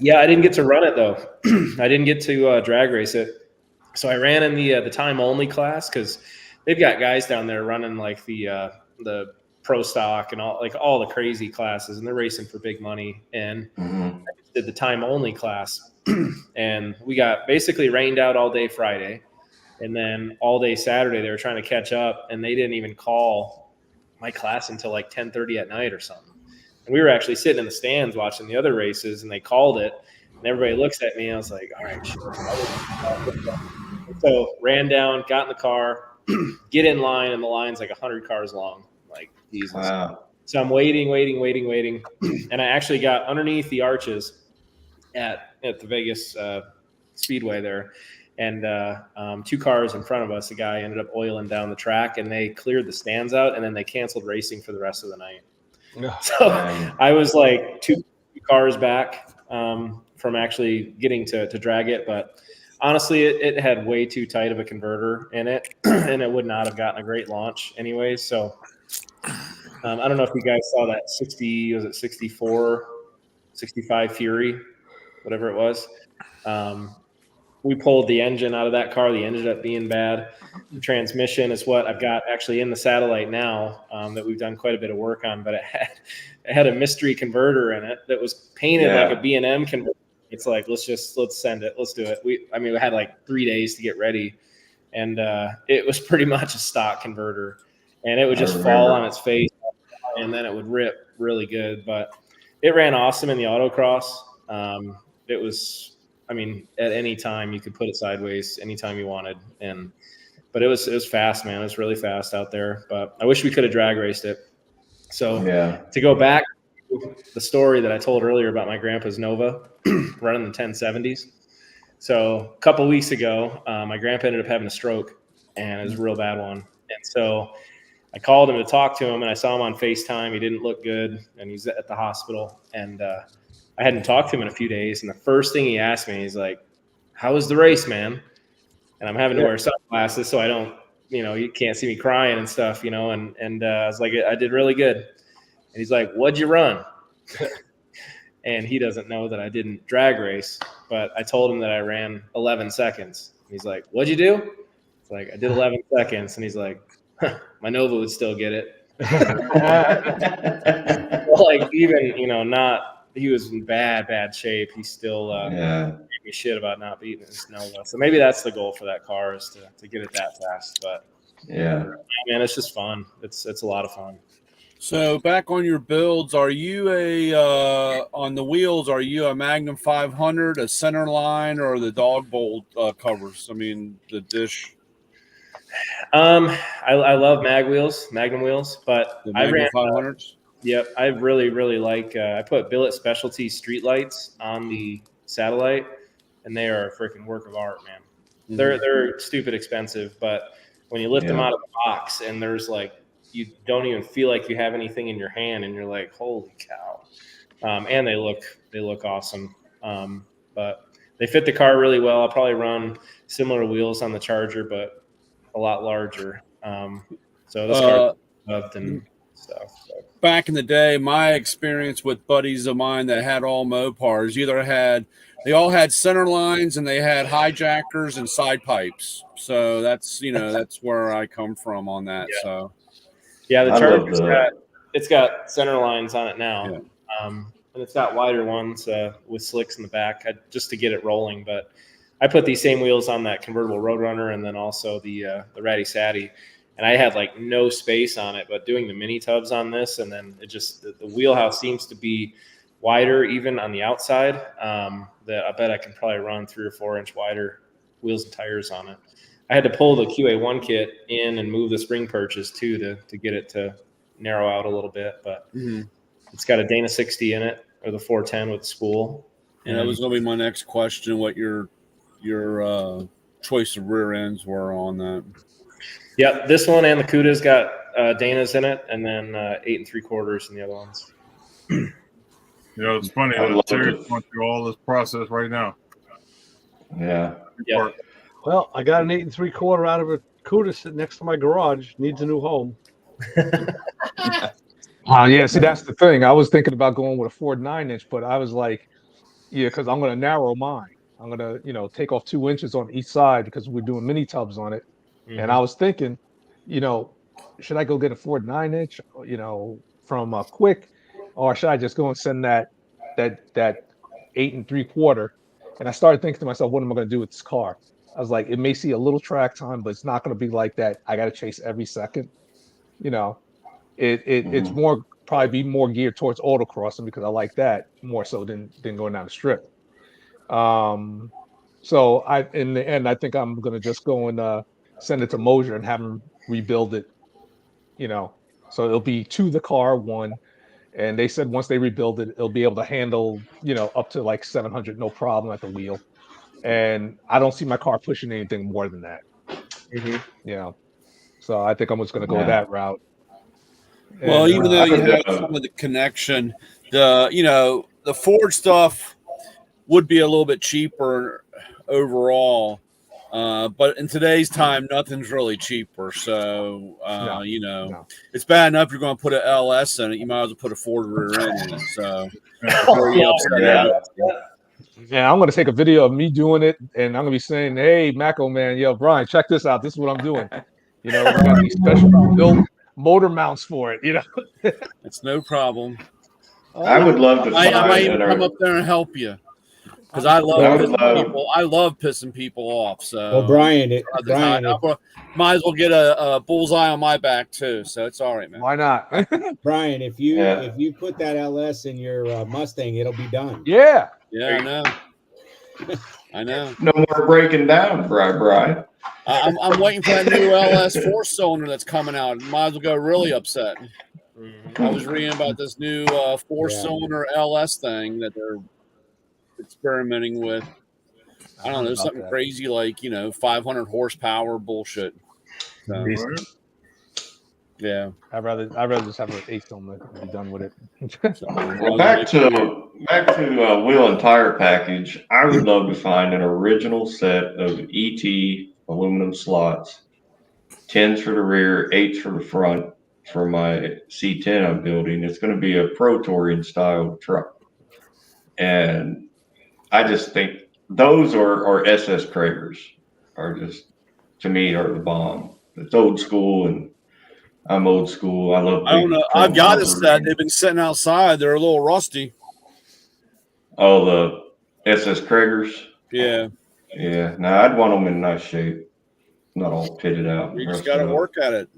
Yeah, I didn't get to run it though. I didn't get to drag race it. So I ran in the time only class because they've got guys down there running like the pro stock and all the crazy classes, and they're racing for big money. And I just did the time only class, and we got basically rained out all day Friday, and then all day Saturday they were trying to catch up, and they didn't even call my class until like 10:30 at night or something. And we were actually sitting in the stands watching the other races, and they called it, and everybody looks at me, and I was like, all right, sure. So ran down, got in the car, get in line, and the line's like 100 cars long. Like, Jesus. Wow. So I'm waiting. And I actually got underneath the arches at the Vegas Speedway there. And 2 cars in front of us, a guy ended up oiling down the track, and they cleared the stands out, and then they canceled racing for the rest of the night. So I was like 2 cars back from actually getting to drag it. But honestly, it had way too tight of a converter in it, and it would not have gotten a great launch anyway. So I don't know if you guys saw that 65 Fury, whatever it was. We pulled the engine out of that car. The ended up being bad. The transmission is what I've got actually in the Satellite now that we've done quite a bit of work on, but it had a mystery converter in it that was painted like a B&M converter. It's like, let's send it. Let's do it. We had like 3 days to get ready, and it was pretty much a stock converter, and it would just fall on its face, and then it would rip really good. But it ran awesome in the autocross. It was, at any time you could put it sideways anytime you wanted. But it was fast, man. It was really fast out there, but I wish we could have drag raced it. So to go back to the story that I told earlier about my grandpa's Nova running the 1070s. So a couple weeks ago, my grandpa ended up having a stroke, and it was a real bad one. And so I called him to talk to him, and I saw him on FaceTime. He didn't look good, and he's at the hospital. And I hadn't talked to him in a few days. And the first thing he asked me, he's like, "How was the race, man?" And I'm having to wear sunglasses so I don't, you can't see me crying and stuff, and I was like, "I did really good." And he's like, "What'd you run?" And he doesn't know that I didn't drag race, but I told him that I ran 11 seconds. And he's like, "What'd you do?" It's like, "I did 11 seconds. And he's like, "My Nova would still get it." Like, even, he was in bad shape. He still gave me shit about not beating his Nova. So maybe that's the goal for that car, is to get it that fast. But man, it's just fun. It's a lot of fun. So back on your builds, are you on the wheels? Are you a Magnum 500, a center line, or the dog bolt covers? The dish. I love Magnum wheels, but The I Magnum ran 500s. Yep, I really like. I put Billet Specialty street lights on the Satellite, and they are a freaking work of art, man. Mm-hmm. They're stupid expensive, but when you lift them out of the box, and there's like, you don't even feel like you have anything in your hand, and you're like, holy cow! And they look awesome. But they fit the car really well. I'll probably run similar wheels on the Charger, but a lot larger. So this car loved and stuff. So. Back in the day, my experience with buddies of mine that had all Mopars, they all had center lines, and they had hijackers and side pipes. So that's where I come from on that. Yeah. So the Charger's it's got center lines on it now. Yeah. And it's got wider ones with slicks in the back just to get it rolling. But I put these same wheels on that convertible Roadrunner, and then also the Ratty Satty. And I had like no space on it, but doing the mini tubs on this, and then it just, the wheelhouse seems to be wider even on the outside. That I bet I can probably run 3 or 4 inch wider wheels and tires on it. I had to pull the QA1 kit in and move the spring purchase too to get it to narrow out a little bit. But It's got a Dana 60 in it, or the 410 with spool. And that was going to be my next question, what your choice of rear ends were on that. Yeah, this one and the Cuda's got Dana's in it, and then 8 3/4 in the other ones. It's funny that Terry's going through all this process right now. Yeah. Yeah. Well, I got an 8 3/4 out of a Cuda sitting next to my garage. Needs a new home. Yeah, see, that's the thing. I was thinking about going with a Ford 9-inch, but I was like, yeah, because I'm going to narrow mine. I'm going to, take off 2 inches on each side because we're doing mini tubs on it. Mm-hmm. And I was thinking, should I go get a Ford 9-inch, from Quick, or should I just go and send that 8 3/4? And I started thinking to myself, what am I going to do with this car? I was like, it may see a little track time, but it's not going to be like that. I got to chase every second. It's more probably be more geared towards autocrossing because I like that more so than going down the strip. So in the end, I think I'm going to just go and send it to Mosier and have him rebuild it. So it'll be to the car one. And they said once they rebuild it, it'll be able to handle, up to like 700, no problem at the wheel. And I don't see my car pushing anything more than that. Mm-hmm. So I think I'm just going to go that route. Well, And, even though you have some of the connection, the Ford stuff would be a little bit cheaper overall. But in today's time, nothing's really cheaper. So, no. It's bad enough you're going to put an LS in it. You might as well put a Ford rear end in it. So, yeah, I'm going to take a video of me doing it, and I'm going to be saying, hey, Mako, man, yo, Brian, check this out. This is what I'm doing. We got these special built motor mounts for it, It's no problem. I would love to I might even come up there and help you. Because I love people. I love pissing people off. So, well, Brian, might as well get a bullseye on my back too. So it's all right, man. Why not, Brian? If you put that LS in your Mustang, it'll be done. Yeah, I know. I know. No more breaking down, Brian. I'm waiting for that new LS 4-cylinder that's coming out. Might as well go really upset. I was reading about this new 4-cylinder LS thing that they're experimenting with. I don't know, something crazy like 500 horsepower bullshit. So, yeah, I'd rather just have an 8-cylinder and be done with it. Well, back to wheel and tire package. I would love to find an original set of ET aluminum slots, 10s for the rear, 8s for the front for my C10 I'm building. It's going to be a Pro Touring style truck, and I just think those or SS Kragers are just, to me, are the bomb. It's old school, and I'm old school. I love. I don't know. I've got a set. They've been sitting outside. They're a little rusty. Oh, the SS Kragers. Yeah. Yeah. Now I'd want them in nice shape, not all pitted out. You just got to work at it.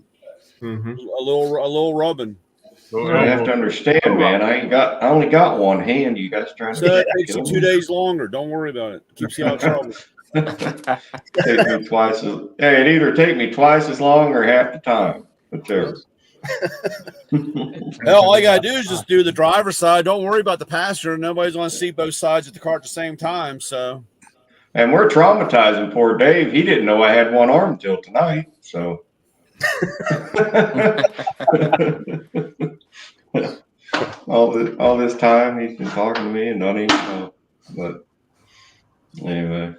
Mm-hmm. A little rubbing. You have to understand, man. I only got one hand. You guys trying to. So it takes you 2 days longer. Don't worry about it. Keeps you out of trouble. Take me twice as. Hey, it either take me twice as long or half the time. Whichever. Hell, all you gotta do is just do the driver's side. Don't worry about the passenger. Nobody's gonna see both sides of the car at the same time. So. And we're traumatizing poor Dave. He didn't know I had one arm till tonight. So. all this time he's been talking to me and not even know. But anyway,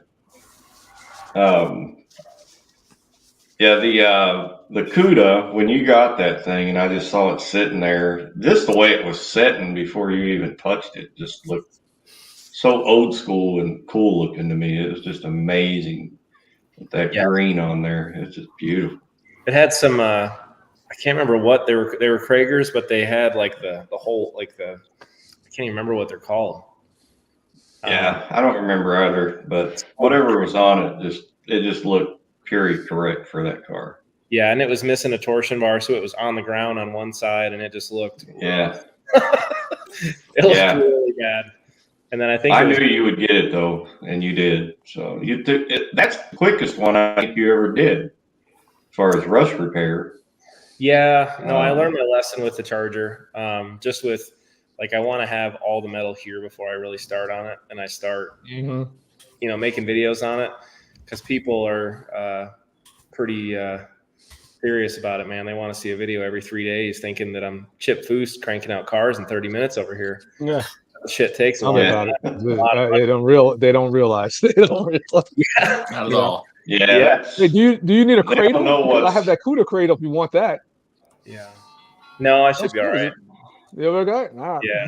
yeah, the Cuda, when you got that thing and I just saw it sitting there, just the way it was setting before you even touched it, just looked so old school and cool looking to me. It was just amazing with that green on there. It's just beautiful. It had some I can't remember what they were Kragers, but they had like the whole I can't even remember what they're called. Yeah, I don't remember either, but whatever was on it just looked purely correct for that car. Yeah, and it was missing a torsion bar, so it was on the ground on one side, and it just looked it looked really bad. And then I knew you would get it though, and you did. So you took it. That's the quickest one I think you ever did, as far as rust repair. Yeah, no, I learned my lesson with the Charger. Just with Like I want to have all the metal here before I really start on it, and I start, making videos on it, because people are pretty serious about it, man. They want to see a video every 3 days, thinking that I'm Chip Foose cranking out cars in 30 minutes over here. Yeah, shit takes a tell while. me about it. They don't realize. They don't realize. Not at all. Yeah. Hey, do you need a They cradle? don't know Because I what's- have that Cuda cradle if you want that. Yeah. No, I should be all cool. right. You ever got? Nah. Yeah.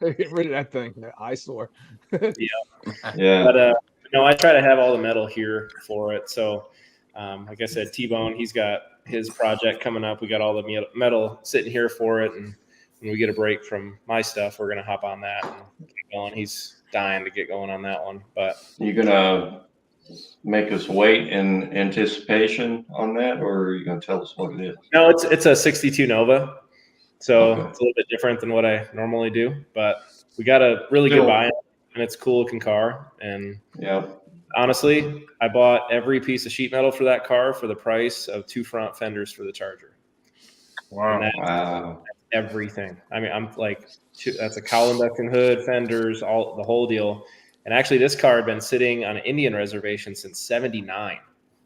Get rid of that thing. That eyesore. Yeah. But no, I try to have all the metal here for it. So, like I said, T-Bone, he's got his project coming up. We got all the metal sitting here for it, and when we get a break from my stuff, we're gonna hop on that and get going. He's dying to get going on that one. But You gonna make us wait in anticipation on that, or are you gonna tell us what it is? no, it's a 62 Nova, so Okay. it's a little bit different than what I normally do. But we got a really good buy, and it's a cool looking car. And Yeah. honestly, I bought every piece of sheet metal for that car for the price of 2 front fenders for the Charger. Wow. Wow. Everything. I mean, I'm like, that's a cowl induction hood, fenders, the whole deal. And actually, this car had been sitting on an Indian reservation since '79.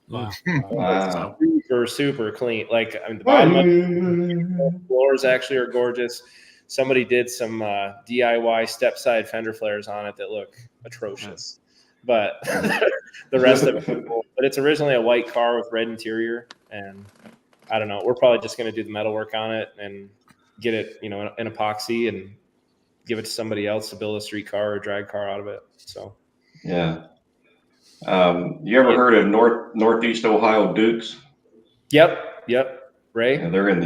Wow. Wow. Super clean. Like, I mean, the bottom of the floors actually are gorgeous. Somebody did some DIY step side fender flares on it that look atrocious, but the rest of it, cool. But it's originally a white car with red interior, and I don't know. We're probably just going to do the metal work on it and get it, in epoxy and give it to somebody else to build a street car or drag car out of it. So, Yeah. You ever heard of Northeast Ohio Dukes? Yep. Ray. Yeah, they're in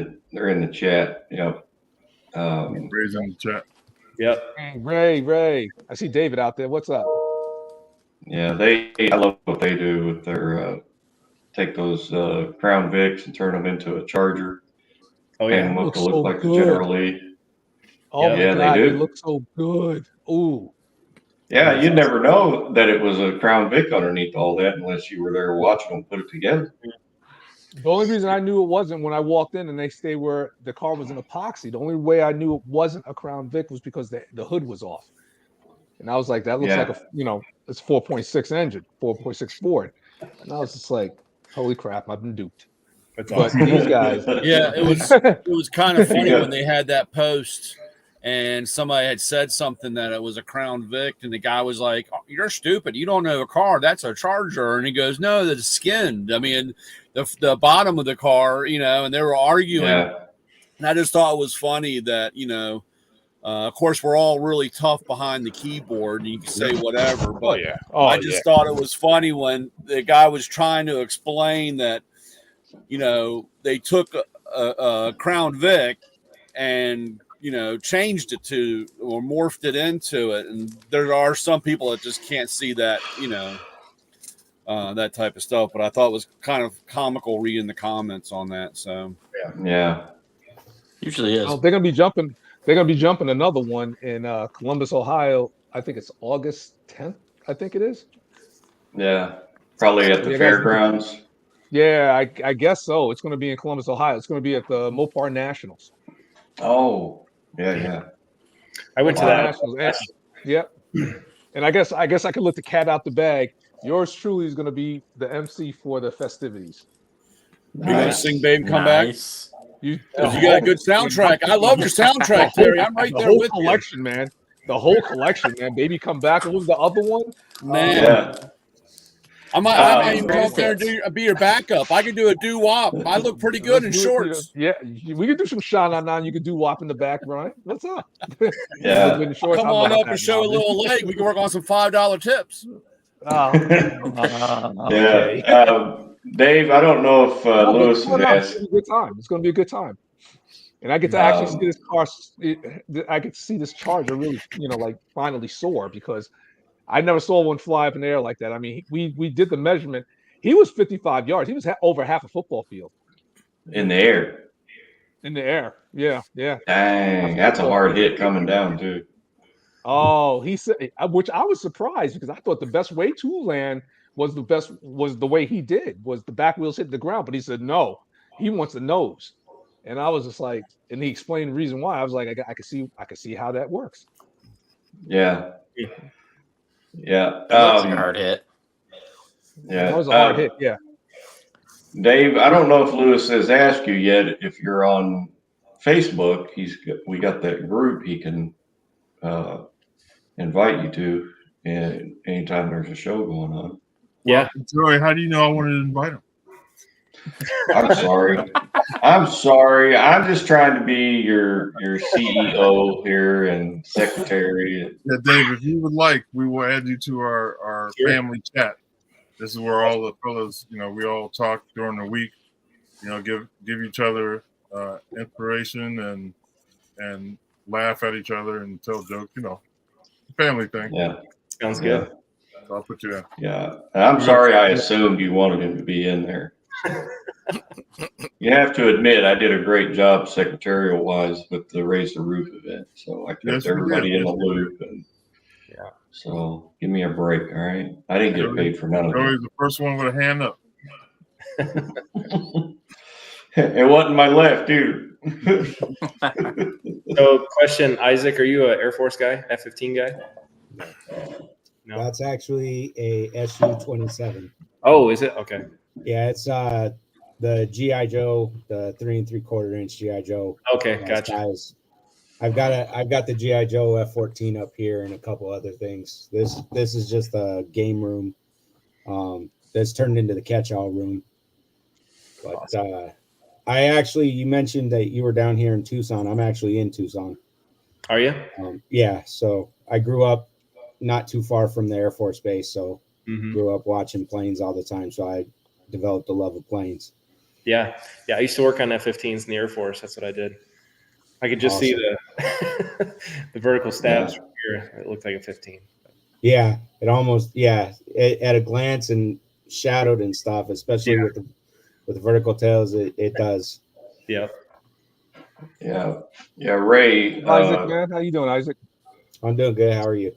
the chat. Yep. Ray's in the chat. Yep. Ray. I see David out there. What's up? Yeah, I love what they do with their take those Crown Vics and turn them into a Charger. Oh yeah, and looks look so like good. the General Lee. Oh Yeah, my they God, do. they look so good. Ooh. Yeah, you'd never know that it was a Crown Vic underneath all that unless you were there watching them put it together. The only reason I knew it wasn't when I walked in and they were the car was an epoxy. The only way I knew it wasn't a Crown Vic was because the hood was off. And I was like, that looks like it's 4.6 engine, 4.6 Ford. And I was just like, holy crap, I've been duped. That's But awesome. these guys, Yeah, it was kind of funny when they had that post and somebody had said something that it was a Crown Vic, and the guy was like, oh, "You're stupid. You don't know a car. That's a Charger." And he goes, "No, that's skinned. I mean, the bottom of the car, and they were arguing." Yeah. And I just thought it was funny that of course, we're all really tough behind the keyboard, and you can say whatever. But I just thought it was funny when the guy was trying to explain that. They took a Crown Vic and, changed it to or morphed it into it. And there are some people that just can't see that, that type of stuff. But I thought it was kind of comical reading the comments on that. So, Yeah. Usually is. oh, they're gonna be jumping. They're gonna be jumping another one in Columbus, Ohio. I think it's August 10th. I think it is. Yeah. Probably at the Yeah, guys, fairgrounds. Yeah, I guess so. It's going to be in Columbus, Ohio. It's going to be at the Mopar Nationals. Oh, yeah. I went to Mopar that. Nationals. Yep. And I guess I could let the cat out the bag. Yours truly is going to be the MC for the festivities. you going to sing "Babe Come Back"? You got a good soundtrack. I love your soundtrack, Terry. I'm right there with you. Man. The whole collection, man. Baby Come Back. What was the other one? Man. Yeah. I might even come up there and be your backup. I can do a doo-wop. I look pretty good in shorts. Yeah, we could do some sha-na-na. You could do wop in the back, right? What's up? Yeah. Come on up and show a little leg. We can work on some $5 tips. Oh. Yeah. Dave, I don't know if Lewis has asked. It's a good time. It's going to be a good time. And I get to actually see this car. I get to see this Charger really, like finally soar, because I never saw one fly up in the air like that. I mean, we did the measurement. He was 55 yards. He was over half a football field. In the air. In the air. Yeah. Dang, that's a hard hit coming down, too. Oh, he said, which I was surprised, because I thought the best way to land was the way he did, was the back wheels hit the ground. But he said, no, he wants the nose. And I was just like, and he explained the reason why. I was like, I could see how that works. Yeah. That looks like a hard hit. Yeah. That was a hard hit. Yeah. Dave, I don't know if Lewis has asked you yet. If you're on Facebook, we got that group he can invite you to, and anytime there's a show going on. Yeah. Well, Joey, how do you know I wanted to invite him? I'm sorry. I'm sorry. I'm just trying to be your CEO here and secretary. Yeah, Dave, if you would like, we will add you to our family chat. This is where all the fellas, we all talk during the week, give each other inspiration and laugh at each other and tell jokes, family thing. Yeah. Sounds good. So I'll put you in. Yeah. I'm sorry I assumed you wanted him to be in there. You have to admit, I did a great job secretarial wise with the Raise the Roof event. So I kept everybody in the loop. And yeah. So give me a break. All right. I didn't get paid for none of Joey's it. the first one with a hand up. It wasn't my left, dude. So, question, Isaac, are you an Air Force guy, F-15 guy? No. That's actually a SU-27. Oh, is it? Okay. Yeah, it's the GI Joe, the 3 3/4 inch GI Joe. Okay, gotcha. Guys. I've got the GI Joe F-14 up here and a couple other things. This is just a game room that's turned into the catch-all room. But awesome. You mentioned that you were down here in Tucson. I'm actually in Tucson. Are you? Yeah. So I grew up not too far from the Air Force Base, so grew up watching planes all the time. So I developed a love of planes. Yeah. I used to work on F-15s in the Air Force. That's what I did. I could just see the vertical stabs from here. It looked like a 15. Yeah, it almost at a glance and shadowed and stuff, especially with the vertical tails. It does. Yep. Yeah. Ray. Isaac, man, how you doing, Isaac? I'm doing good. How are you?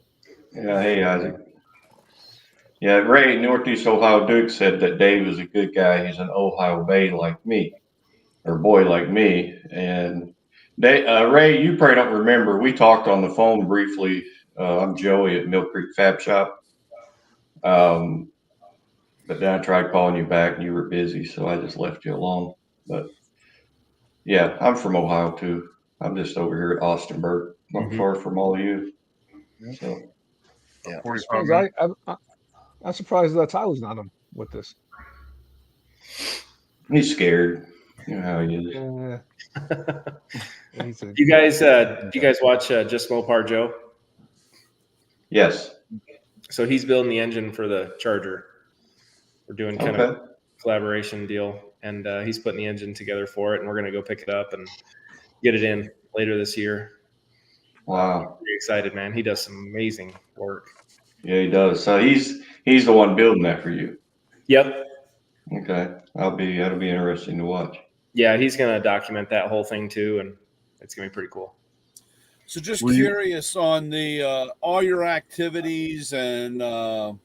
Yeah. Hey, Isaac. Yeah, Ray, Northeast Ohio Duke said that Dave is a good guy. He's an Ohio Bay like me, or boy like me. And Ray, you probably don't remember. We talked on the phone briefly. I'm Joey at Mill Creek Fab Shop. But then I tried calling you back and you were busy, so I just left you alone. But yeah, I'm from Ohio too. I'm just over here at Austinburg, not far from all of you. So yeah, I'm surprised that Tyler's not on with this. He's scared. You know how he is. Do you guys watch Just Mopar Joe? Yes. So he's building the engine for the Charger. We're doing kind of a collaboration deal, and he's putting the engine together for it, and we're going to go pick it up and get it in later this year. Wow. I'm pretty excited, man. He does some amazing work. Yeah, he does. So he's the one building that for you. Yep. Okay. That'll be interesting to watch. Yeah, he's going to document that whole thing too, and it's going to be pretty cool. So just curious on the all your activities and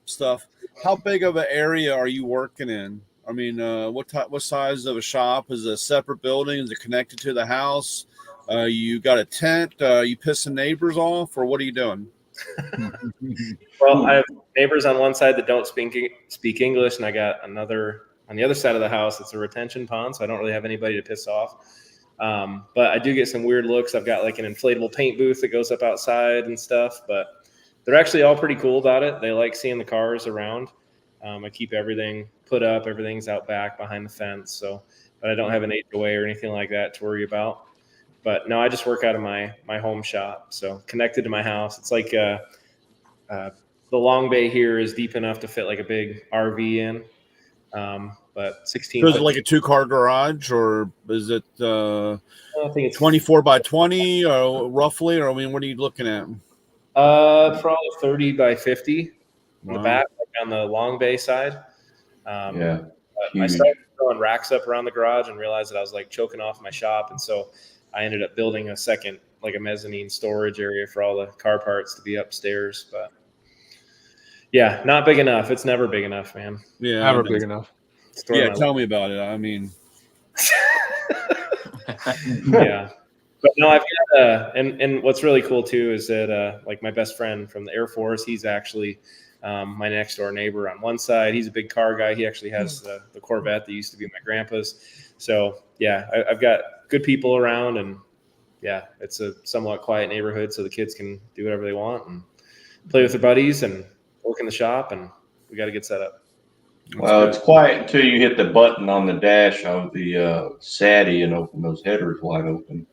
stuff. How big of an area are you working in? I mean, what size of a shop? Is it a separate building? Is it connected to the house? You got a tent? You pissing neighbors off, or what are you doing? Well, I have neighbors on one side that don't speak English, and I got another on the other side of the house. It's a retention pond, so I don't really have anybody to piss off. But I do get some weird looks. I've got like an inflatable paint booth that goes up outside and stuff, but they're actually all pretty cool about it. They like seeing the cars around. I keep everything put up. Everything's out back behind the fence. But I don't have an HOA or anything like that to worry about. But no, I just work out of my home shop. So connected to my house. It's like the long bay here is deep enough to fit like a big RV in. But 16. So is it like a 2-car garage, or is it I think it's 24 by 20 or roughly? Or I mean, what are you looking at? Probably 30 by 50 in the back, like on the long bay side. I started throwing racks up around the garage and realized that I was like choking off my shop, and so I ended up building a second, like a mezzanine storage area for all the car parts to be upstairs. But yeah, not big enough. It's never big enough, man. Yeah, never big enough. Yeah, tell me about it. I mean, Yeah. But no, I've got and what's really cool too is that like my best friend from the Air Force, he's actually my next door neighbor on one side. He's a big car guy. He actually has the Corvette that used to be my grandpa's. So yeah, I've got good people around, and yeah, it's a somewhat quiet neighborhood, so the kids can do whatever they want and play with their buddies and work in the shop, and we got a good setup. Well, it's quiet until you hit the button on the dash of the Satty and open those headers wide open.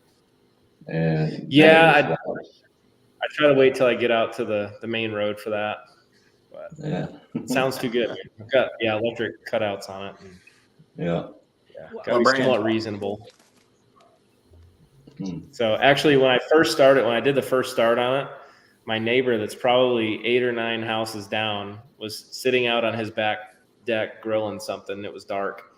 And yeah, I try to wait till I get out to the main road for that. But yeah, it sounds too good. I've got electric cutouts on it. And, yeah, got to be somewhat reasonable. So actually, when I did the first start on it, my neighbor that's probably 8 or 9 houses down was sitting out on his back deck grilling something. It was dark.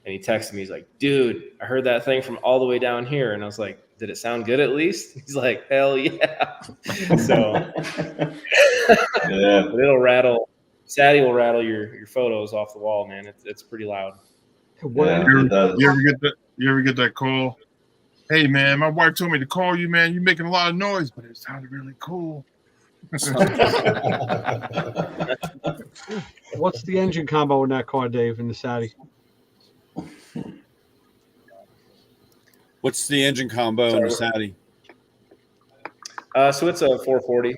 And he texted me. He's like, dude, I heard that thing from all the way down here. And I was like, did it sound good at least? He's like, hell yeah. So yeah. It'll rattle. Satty will rattle your photos off the wall, man. It's pretty loud. Yeah, you ever get that call? Hey, man, my wife told me to call you, man. You're making a lot of noise, but it sounded really cool. What's the engine combo in that car, Dave, in the Satty? What's the engine combo in the Satty? So it's a 440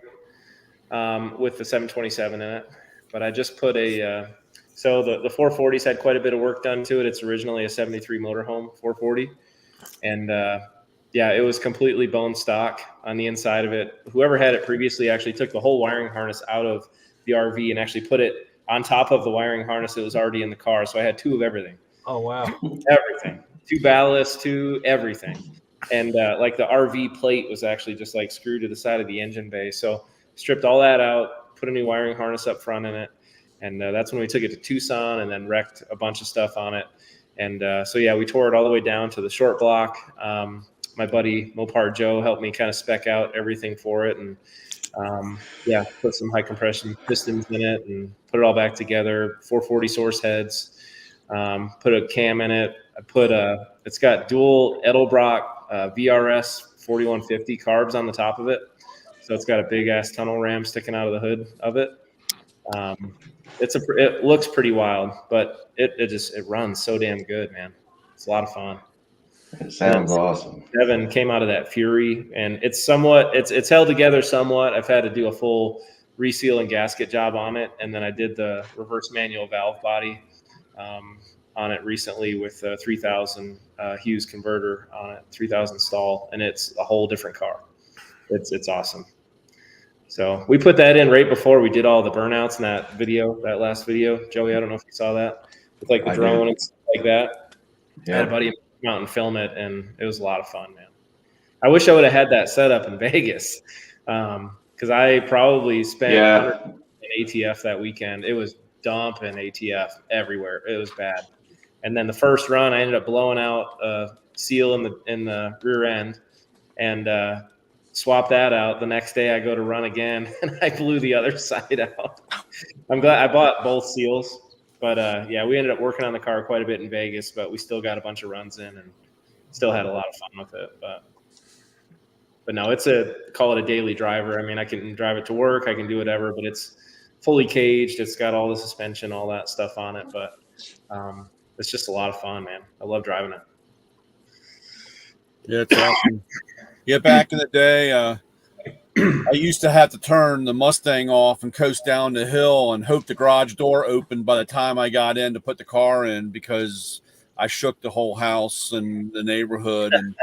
with the 727 in it. But I just put so the 440's had quite a bit of work done to it. It's originally a 73 motorhome 440. And yeah, it was completely bone stock on the inside of it. Whoever had it previously actually took the whole wiring harness out of the RV and actually put it on top of the wiring harness that was already in the car. So I had 2 of everything. Oh, wow. Everything. 2 ballasts, 2 everything. And like the RV plate was actually just like screwed to the side of the engine bay. So stripped all that out, put a new wiring harness up front in it. And that's when we took it to Tucson and then wrecked a bunch of stuff on it. And so, yeah, we tore it all the way down to the short block. My buddy Mopar Joe helped me kind of spec out everything for it. And yeah, put some high compression pistons in it and put it all back together. 440 source heads, put a cam in it. I put it's got dual Edelbrock VRS 4150 carbs on the top of it. So it's got a big ass tunnel ram sticking out of the hood of it. It looks pretty wild, but it runs so damn good, man. It's a lot of fun. It sounds awesome. Evan came out of that Fury, and it's held together somewhat. I've had to do a full reseal and gasket job on it, and then I did the reverse manual valve body on it recently with a 3000 Hughes converter on it, 3000 stall, and it's a whole different car. It's awesome. So we put that in right before we did all the burnouts in that last video. Joey, I don't know if you saw that. With like the drone and stuff like that. Yeah. I had a buddy come out and film it, and it was a lot of fun, man. I wish I would have had that set up in Vegas because I probably spent $100 in ATF that weekend. It was dumping ATF everywhere. It was bad. And then the first run, I ended up blowing out a seal in the rear end and swap that out. The next day I go to run again and I blew the other side out. I'm glad I bought both seals, but yeah, we ended up working on the car quite a bit in Vegas, but we still got a bunch of runs in and still had a lot of fun with it. But no, call it a daily driver. I mean, I can drive it to work, I can do whatever, but it's fully caged. It's got all the suspension, all that stuff on it, but it's just a lot of fun, man. I love driving it. Yeah, it's awesome. Yeah, back in the day, I used to have to turn the Mustang off and coast down the hill and hope the garage door opened by the time I got in to put the car in because I shook the whole house and the neighborhood. And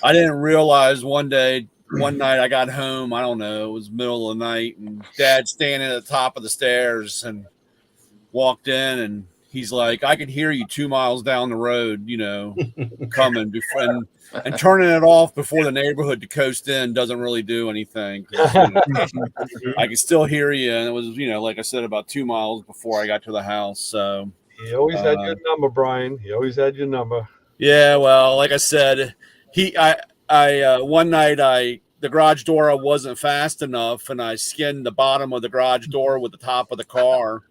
I didn't realize one night I got home, I don't know, it was middle of the night, and Dad standing at the top of the stairs and walked in and he's like, I could hear you 2 miles down the road, coming before, and turning it off before the neighborhood to coast in doesn't really do anything. I can still hear you. And it was, like I said, about 2 miles before I got to the house. So he always had your number, Brian. He always had your number. Yeah. Well, like I said, one night the garage door wasn't fast enough and I skinned the bottom of the garage door with the top of the car.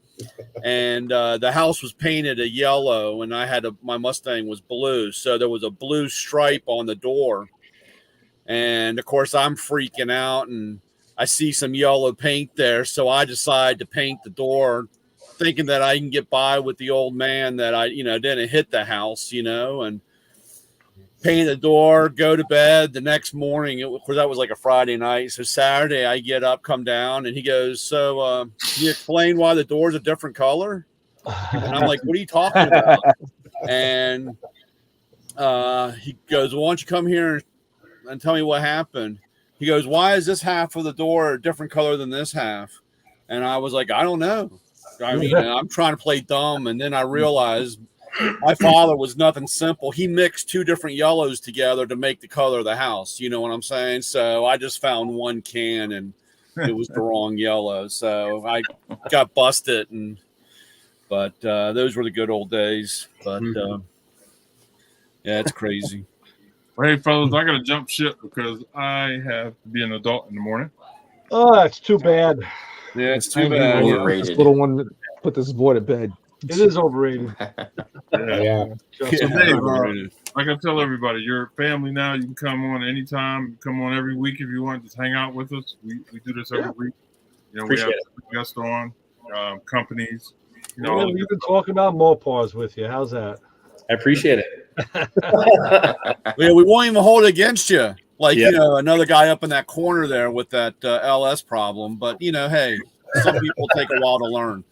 and the house was painted a yellow, and my Mustang was blue, so there was a blue stripe on the door. And of course, I'm freaking out, and I see some yellow paint there, so I decide to paint the door, thinking that I can get by with the old man that I didn't hit the house, and paint the door, go to bed. The next morning, that was like a Friday night. So Saturday, I get up, come down, and he goes, "So, can you explain why the door's a different color?" And I'm like, "What are you talking about?" And he goes, "Well, why don't you come here and tell me what happened?" He goes, "Why is this half of the door a different color than this half?" And I was like, "I don't know. I mean, I'm trying to play dumb." And then I realized my father was nothing simple. He mixed two different yellows together to make the color of the house. You know what I'm saying? So I just found one can and it was the wrong yellow. So I got busted. But those were the good old days. But yeah, it's crazy. Well, hey, fellas, I got to jump ship because I have to be an adult in the morning. Oh, that's too bad. Yeah, it's too bad. This little one put this boy to bed. It is overrated. Yeah. So Dave, like I tell everybody, you're family now. You can come on anytime. Come on every week if you want. Just hang out with us. We do this every week. We have guests on, companies. We've been talking about Mopars with you. How's that? I appreciate it. Yeah, we won't even hold it against you. Like, another guy up in that corner there with that LS problem. But, hey, some people take a while to learn.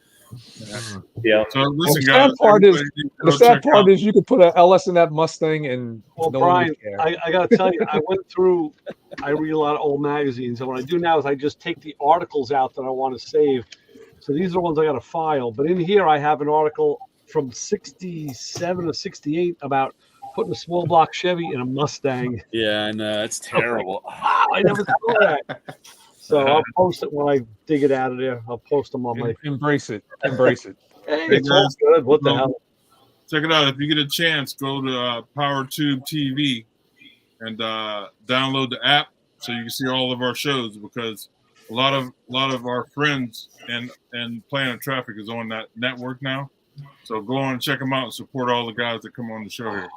Yeah. So listen, the sad part is you could put an LS in that Mustang and Brian, I got to tell you, I read a lot of old magazines. And what I do now is I just take the articles out that I want to save. So these are the ones I got to file. But in here, I have an article from 67 or 68 about putting a small block Chevy in a Mustang. Yeah, I know. It's terrible. Wow, I never saw that. So I'll post it when I dig it out of there. I'll post them on my. Embrace it. Embrace it. Hey, it's all good. What the hell? Check it out. If you get a chance, go to PowerTube TV and download the app so you can see all of our shows, because a lot of our friends and Planet Traffic is on that network now. So go on and check them out and support all the guys that come on the show here.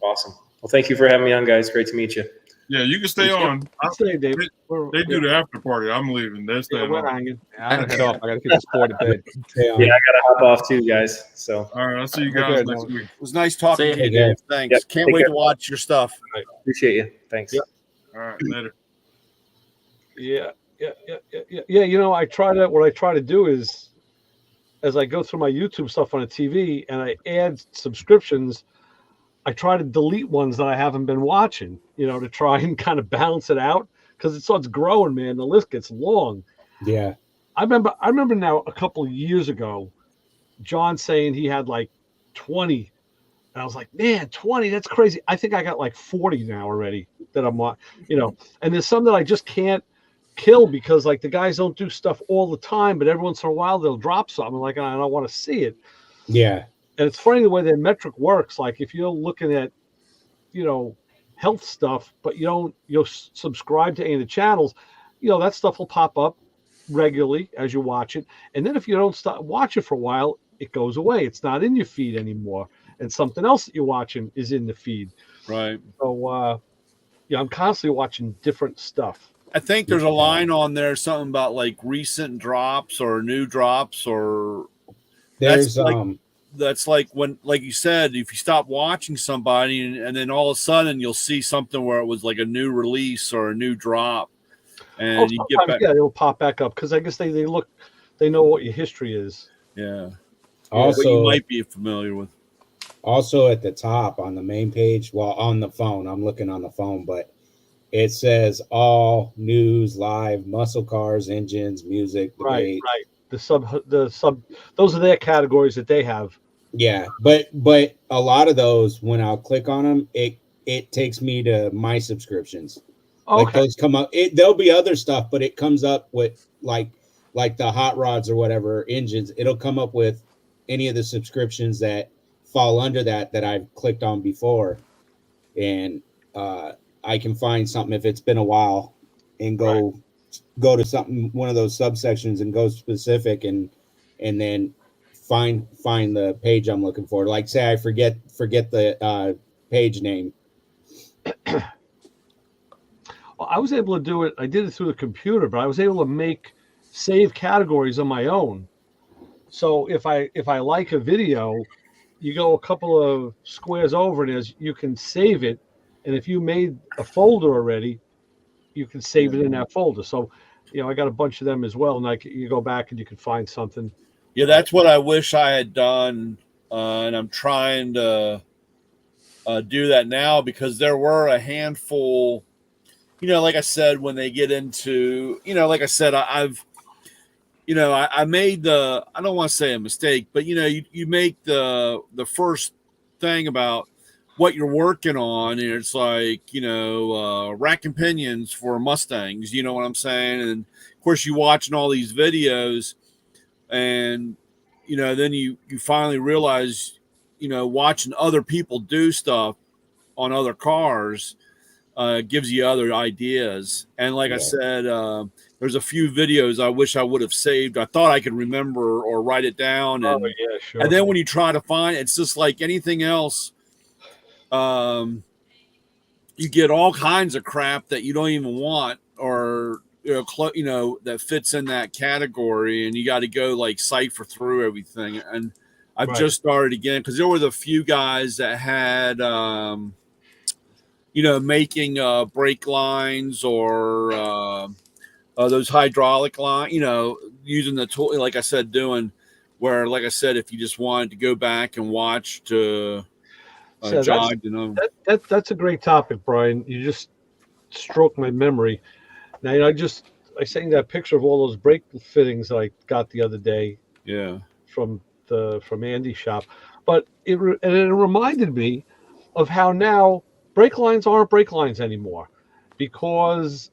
Awesome. Well, thank you for having me on, guys. Great to meet you. Yeah, you can stay on. Stay, Dave. They do the after party. I'm leaving. They're staying we're on. hanging. I'm gonna head off. I gotta get this boy to bed. Yeah, I gotta hop off too, guys. So all right, I'll see you guys next week. It was nice talking to you, Dave. Thanks. Yep, Can't wait to watch your stuff. Right. Appreciate you. Thanks. Yep. All right, later. Yeah. I try to. What I try to do is, as I go through my YouTube stuff on the TV and I add subscriptions, I try to delete ones that I haven't been watching, to try and kind of balance it out, because it starts growing, man. The list gets long. Yeah. I remember now a couple of years ago, John saying he had like 20. And I was like, man, 20, that's crazy. I think I got like 40 now already that I'm on, and there's some that I just can't kill because like the guys don't do stuff all the time, but every once in a while they'll drop something like, I don't want to see it. Yeah. And it's funny the way their metric works. Like if you're looking at, health stuff, but you'll subscribe to any of the channels, that stuff will pop up regularly as you watch it. And then if you don't watch it for a while, it goes away. It's not in your feed anymore. And something else that you're watching is in the feed. Right. So, I'm constantly watching different stuff. I think there's a line on there, something about like recent drops or new drops, or there's that's like when, like you said, if you stop watching somebody and then all of a sudden you'll see something where it was like a new release or a new drop, and you get back. Yeah, it'll pop back up because I guess they know what your history is. Yeah. Also, what you might be familiar with. Also at the top on the main page, on the phone, I'm looking on the phone, but it says all news, live, muscle cars, engines, music, debate. Right. The sub, those are their categories that they have. Yeah, but a lot of those, when I'll click on them, it takes me to my subscriptions. Okay. Like those come up. There'll be other stuff, but it comes up with like the hot rods or whatever engines. It'll come up with any of the subscriptions that fall under that I've clicked on before, and I can find something if it's been a while, and go to something, one of those subsections, and go specific, and and then find the page I'm looking for. Like say I forget the page name. Well, I was able to do it. I did it through the computer, but I was able to save categories on my own. So if I like a video, you go a couple of squares over and you can save it. And if you made a folder already, you can save it in that folder. So, I got a bunch of them as well. And you go back and you can find something. Yeah, that's what I wish I had done. And I'm trying to do that now, because there were a handful, like I said, when they get into, like I said, I've, I made I don't want to say a mistake, but, you make the first thing about what you're working on, and it's like, rack and pinions for Mustangs, you know what I'm saying? And of course you watching all these videos, and, then you finally realize, watching other people do stuff on other cars gives you other ideas. And like I said, there's a few videos I wish I would have saved. I thought I could remember or write it down. And, sure. And then when you try to find it, it's just like anything else. You get all kinds of crap that you don't even want, or, that fits in that category, and you got to go like cipher through everything. And I've just started again, because there were a few guys that had, making brake lines or those hydraulic lines, using the tool, like I said, doing where, like I said, if you just wanted to go back and watch to jog, that's a great topic, Brian. You just stroked my memory. Now, I sent you that picture of all those brake fittings that I got the other day. Yeah. From Andy's shop, but it reminded me of how now brake lines aren't brake lines anymore, because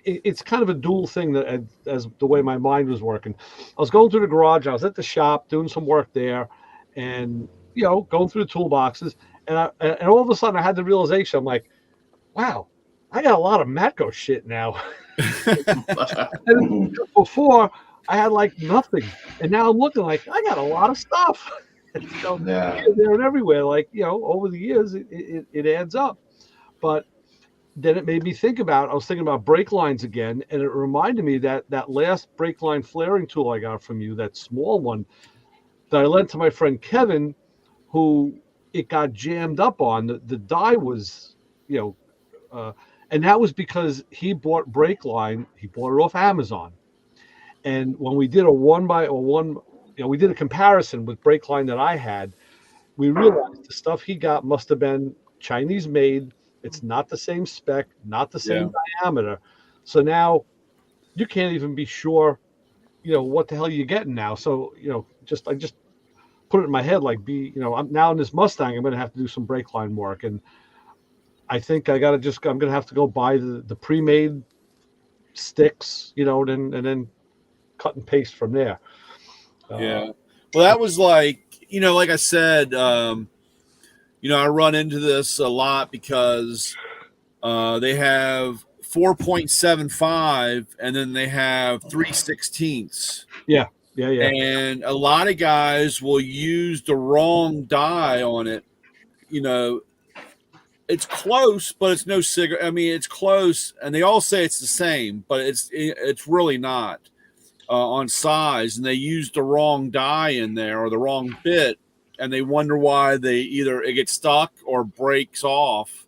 it's kind of a dual thing that, as the way my mind was working. I was going through the garage, I was at the shop doing some work there, and going through the toolboxes, and all of a sudden I had the realization. I'm like, wow, I got a lot of Matco shit now. And before I had like nothing, and now I'm looking like I got a lot of stuff. Here, there, and everywhere. Like, over the years, it adds up. But then it made me think about. I was thinking about brake lines again, and it reminded me that last brake line flaring tool I got from you, that small one, that I lent to my friend Kevin, who it got jammed up on. The die was, and that was because he bought brake line. He bought it off Amazon. And when we did we did a comparison with brake line that I had, we realized the stuff he got must have been Chinese made. It's not the same spec, not the same diameter. So now you can't even be sure, what the hell you're getting now. So, I just put it in my head, like, I'm now in this Mustang, I'm going to have to do some brake line work. And I think I'm going to have to go buy the pre-made sticks, and then cut and paste from there. Well, that was like, like I said, I run into this a lot because they have 4.75 and then they have 3/16. Yeah. And a lot of guys will use the wrong die on it. It's close, but it's no cigarette. I mean, it's close, and they all say it's the same, but it's really not. On size, and they use the wrong die in there or the wrong bit, and they wonder why it gets stuck or breaks off,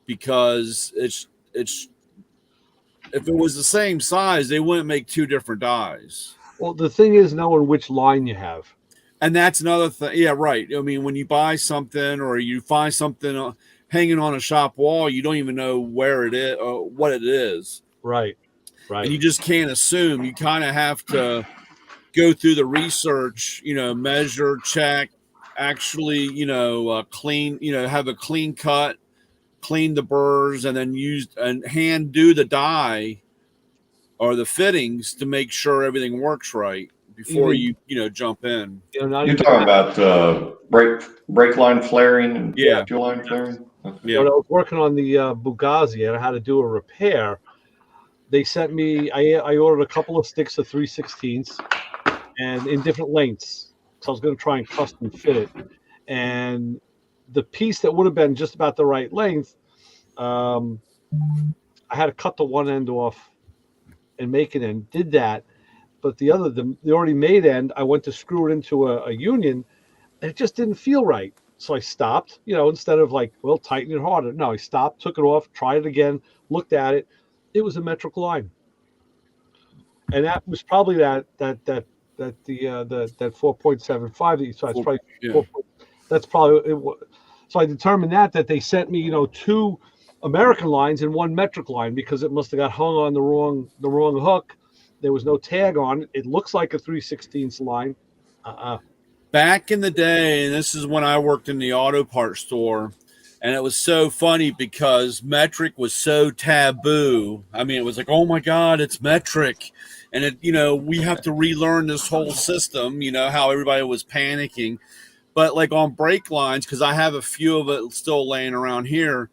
because it's if it was the same size, they wouldn't make two different dies. Well, the thing is knowing which line you have, and that's another thing. Yeah, right. I mean, when you buy something or you find something hanging on a shop wall, you don't even know where it is or what it is. Right. And you just can't assume. You kind of have to go through the research, measure, check, actually, clean, have a clean cut, clean the burrs, and then hand do the die or the fittings to make sure everything works right before you jump in. You're talking about brake line flaring and fuel line flaring? When I was working on the Bugatti and I had to do a repair, they sent me, I ordered a couple of sticks of 3/16, and in different lengths. So I was going to try and custom fit it. And the piece that would have been just about the right length, I had to cut the one end off and make an end. Did that, but the already made end, I went to screw it into a union, and it just didn't feel right. So I stopped. Instead of like, well, tighten it harder. No, I stopped, took it off, tried it again, looked at it. It was a metric line, and that was probably that 4.75 that you saw. It's probably 4. That's probably it. So I determined that they sent me, 2 American lines and 1 metric line, because it must have got hung on the wrong hook. There was no tag on it. It looks like a 3/16 line. Back in the day, and this is when I worked in the auto parts store, and it was so funny because metric was so taboo. I mean, it was like, oh my God, it's metric. And we have to relearn this whole system, how everybody was panicking. But like on brake lines, because I have a few of it still laying around here,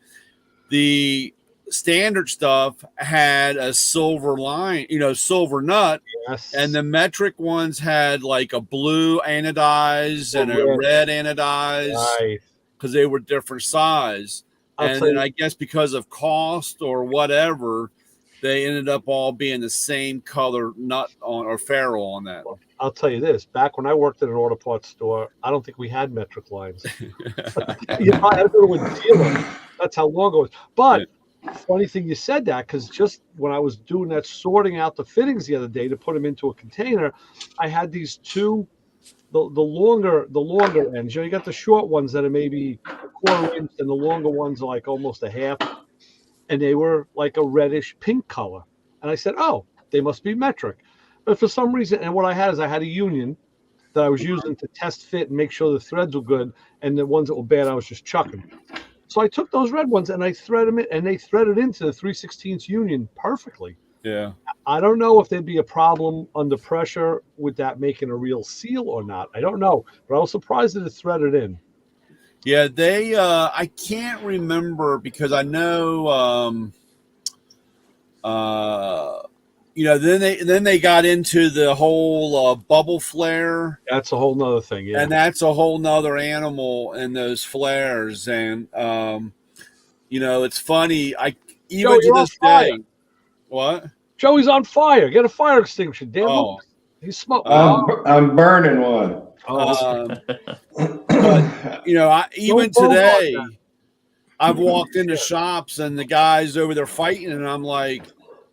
the standard stuff had a silver line, silver nut. Yes. And the metric ones had like a blue anodized and a red anodized, because they were different size. And then I guess because of cost or whatever, they ended up all being the same color nut on or ferrule on that. I'll tell you this: back when I worked at an auto parts store, I don't think we had metric lines. I had to go to a dealer. That's how long ago it was. But funny thing you said that, because just when I was doing that, sorting out the fittings the other day to put them into a container, I had these 2, the longer ends. You got the short ones that are maybe a 1/4 inch, and the longer ones are like almost a half. And they were like a reddish pink color. And I said, oh, they must be metric. But for some reason, and what I had is I had a union that I was using to test fit and make sure the threads were good. And the ones that were bad, I was just chucking. So I took those red ones and I thread them in, and they threaded into the 3/16 union perfectly. Yeah. I don't know if there'd be a problem under pressure with that making a real seal or not. I don't know. But I was surprised that it threaded in. Yeah, they I can't remember, because I know then they got into the whole bubble flare. That's a whole nother thing, yeah. And that's a whole nother animal in those flares. And it's funny. Even to this day. What? Joey's on fire. Get a fire extinguisher. Damn. Oh. He's smoking. I'm burning one. But even today, I've walked into shops and the guy's over there fighting, and I'm like,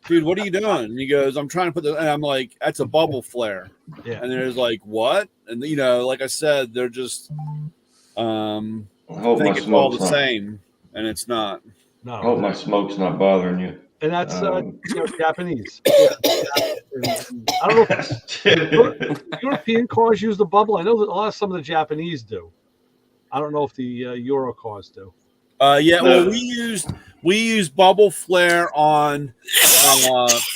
dude, what are you doing? And he goes, I'm trying to put and I'm like, that's a bubble flare. Yeah. And there's like, what? And like I said, they're just think it's all the same, and it's not. No. I hope my smoke's not bothering you. And that's Japanese. I don't know if European cars use the bubble. I know that some of the Japanese do. I don't know if the Euro cars do. Well, we use bubble flare on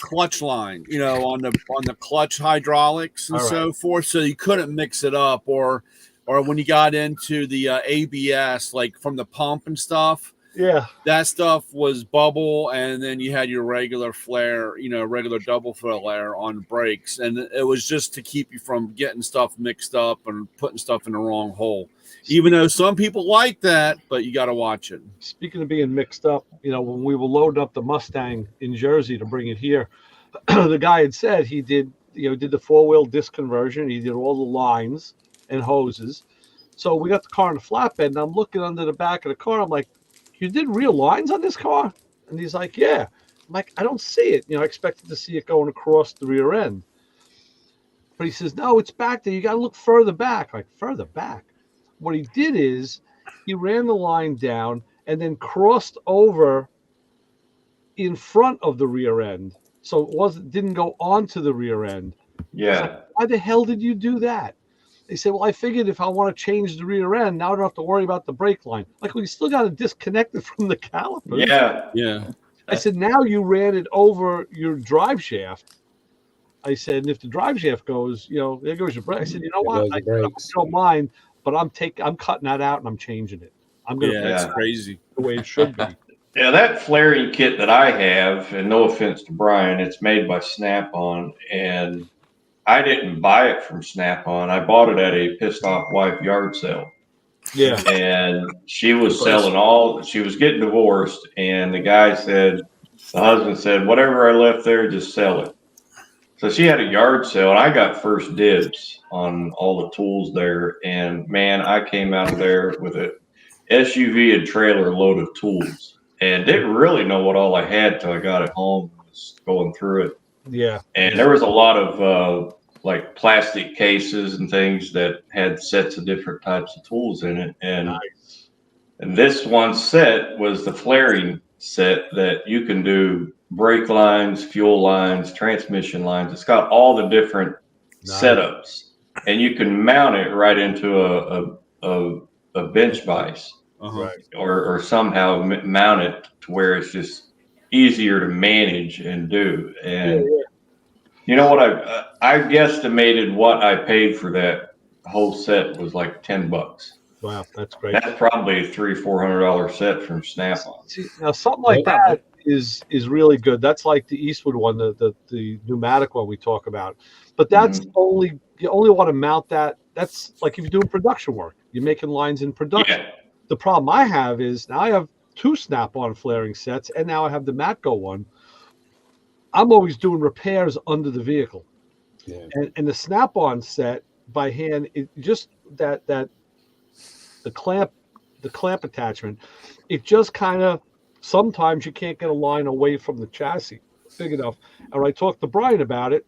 clutch line, on the clutch hydraulics and so forth. So you couldn't mix it up, or when you got into the ABS, like from the pump and stuff. Yeah, that stuff was bubble, and then you had your regular flare, regular double flare on brakes, and it was just to keep you from getting stuff mixed up and putting stuff in the wrong hole. Even though some people like that, but you got to watch it. Speaking of being mixed up, when we were loading up the Mustang in Jersey to bring it here, the guy had said he did the 4-wheel disc conversion. He did all the lines and hoses. So we got the car in a flatbed, and I'm looking under the back of the car. I'm like, you did real lines on this car? And he's like, yeah. I'm like, I don't see it. I expected to see it going across the rear end. But he says, no, it's back there. You got to look further back. I'm like, further back? What he did is he ran the line down and then crossed over in front of the rear end. So it didn't go onto the rear end. Yeah. Like, why the hell did you do that? They said, well, I figured if I want to change the rear end, now I don't have to worry about the brake line. Like, we still got to disconnect it from the caliper. Yeah. Yeah. I said, now you ran it over your drive shaft. I said, and if the drive shaft goes, there goes your brake. I said, you know what? I don't mind, but I'm cutting that out and I'm changing it. I'm going to that's crazy. The way it should be. Yeah, that flaring kit that I have, and no offense to Brian, it's made by Snap-on, and I didn't buy it from Snap-on. I bought it at a pissed off wife yard sale. Yeah. And she was selling she was getting divorced, and the husband said, whatever I left there, just sell it. So she had a yard sale, and I got first dibs on all the tools there. And man, I came out of there with a SUV and trailer load of tools, and didn't really know what all I had till I got it home and was going through it. Yeah. And there was a lot of like plastic cases and things that had sets of different types of tools in it. And this one set was the flaring set that you can do brake lines, fuel lines, transmission lines. It's got all the different setups, and you can mount it right into a bench vise, or somehow mount it to where it's just easier to manage and do. And you know what, I guesstimated what I paid for that whole set was like $10. Wow, that's great. That's probably a $300-400 set from Snap-on. See, now something like that is really good. That's like the Eastwood one, the pneumatic one we talk about. But that's you only want to mount that. That's like if you're doing production work, you're making lines in production. Yeah. The problem I have is now I have 2 Snap-on flaring sets, and now I have the Matco one. I'm always doing repairs under the vehicle, and the Snap-on set by hand, it just the clamp attachment, it just kind of, sometimes you can't get a line away from the chassis big enough. And when I talked to Brian about it,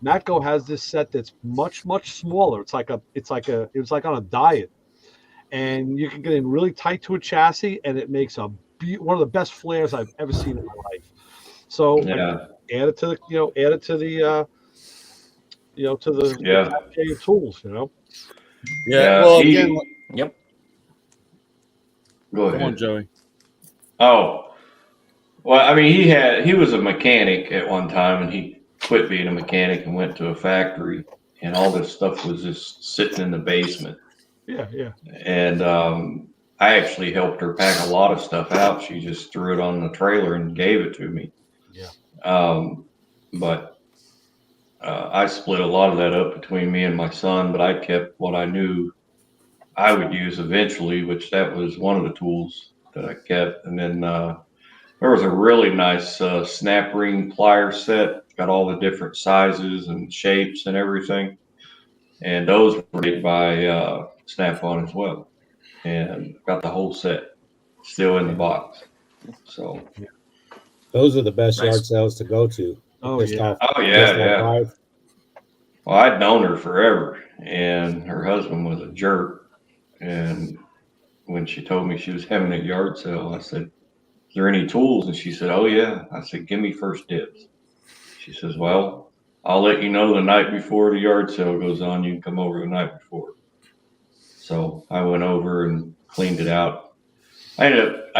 Matco has this set that's much smaller. It's like on a diet, and you can get in really tight to a chassis, and it makes one of the best flares I've ever seen in my life. So add it to the tools, Well, again, Yep. Go ahead. Come on, Joey. Oh, well, I mean, he was a mechanic at one time, and he quit being a mechanic and went to a factory, and all this stuff was just sitting in the basement. Yeah. And I actually helped her pack a lot of stuff out. She just threw it on the trailer and gave it to me. Yeah. But I split a lot of that up between me and my son, but I kept what I knew I would use eventually, which that was one of the tools that I kept. And then there was a really nice snap ring plier set, got all the different sizes and shapes and everything. And those were made by Snap-on as well. And got the whole set still in the box. So those are the best yard sales to go to. Oh yeah. Well, I'd known her forever, and her husband was a jerk. And when she told me she was having a yard sale, I said, "Is there any tools?" And she said, "Oh yeah." I said, "Give me first dibs." She says, "Well, I'll let you know the night before the yard sale goes on. You can come over the night before." So I went over and cleaned it out. I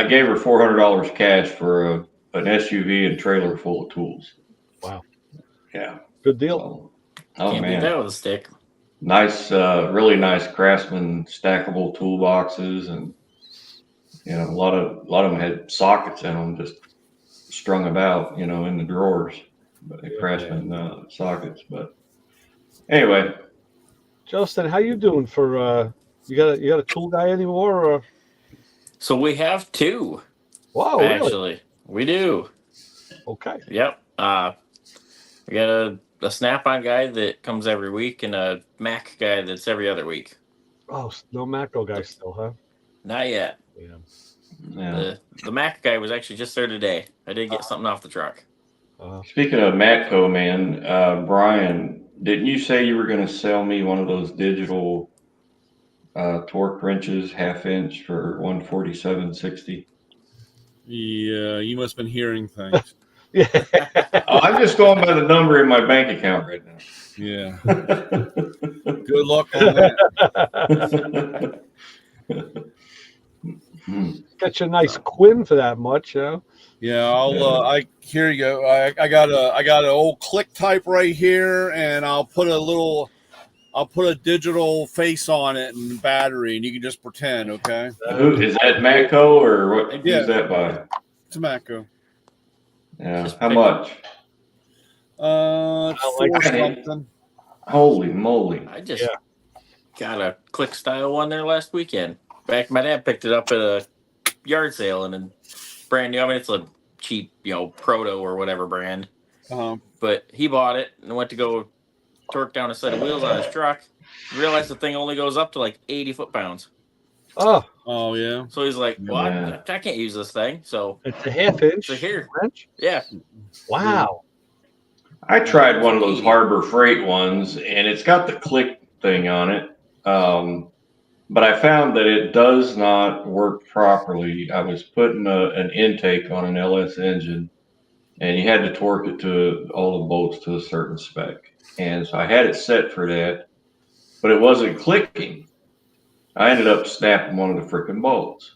gave her $400 cash for an SUV and trailer full of tools. Wow. Yeah. Good deal. Can't beat that with a stick. Nice, really nice Craftsman stackable toolboxes, and a lot of them had sockets in them, just strung about, in the drawers, but Craftsman sockets. But anyway, Justin, how you doing for you got a tool guy anymore? Or? So we have 2. Wow, actually, really? we do. Okay. Yep. We got a Snap-on guy that comes every week and a Mac guy that's every other week. Oh, no Matco guy still, huh? Not yet. Yeah. The Mac guy was actually just there today. I did get something off the truck. Speaking of Matco, man, Brian, didn't you say you were going to sell me one of those digital torque wrenches, 1/2 inch for $147.60? Yeah, you must have been hearing things. I'm just going by the number in my bank account right now. Yeah. Good luck on that. Got you a nice Quinn for that much, Yeah, here you go. I got an old click type right here, and I'll put a digital face on it and battery, and you can just pretend, okay? Who is that, Matco, or what? Who's that by? It's a Matco. Yeah. How much? It's $4 something. Holy moly! I just got a click style one there last weekend. Back, my dad picked it up at a yard sale and then brand new. I mean, it's a cheap, Proto or whatever brand. But he bought it and went to go torque down a set of wheels on his truck. Realized the thing only goes up to like 80 foot-pounds. Oh yeah. So he's like, "Well, I can't use this thing." So it's a half-inch. So here, wrench? Yeah. Wow. I tried one of those Harbor Freight ones, and it's got the click thing on it. But I found that it does not work properly. I was putting an intake on an LS engine, and you had to torque it to all the bolts to a certain spec. And so I had it set for that, but it wasn't clicking. I ended up snapping one of the freaking bolts.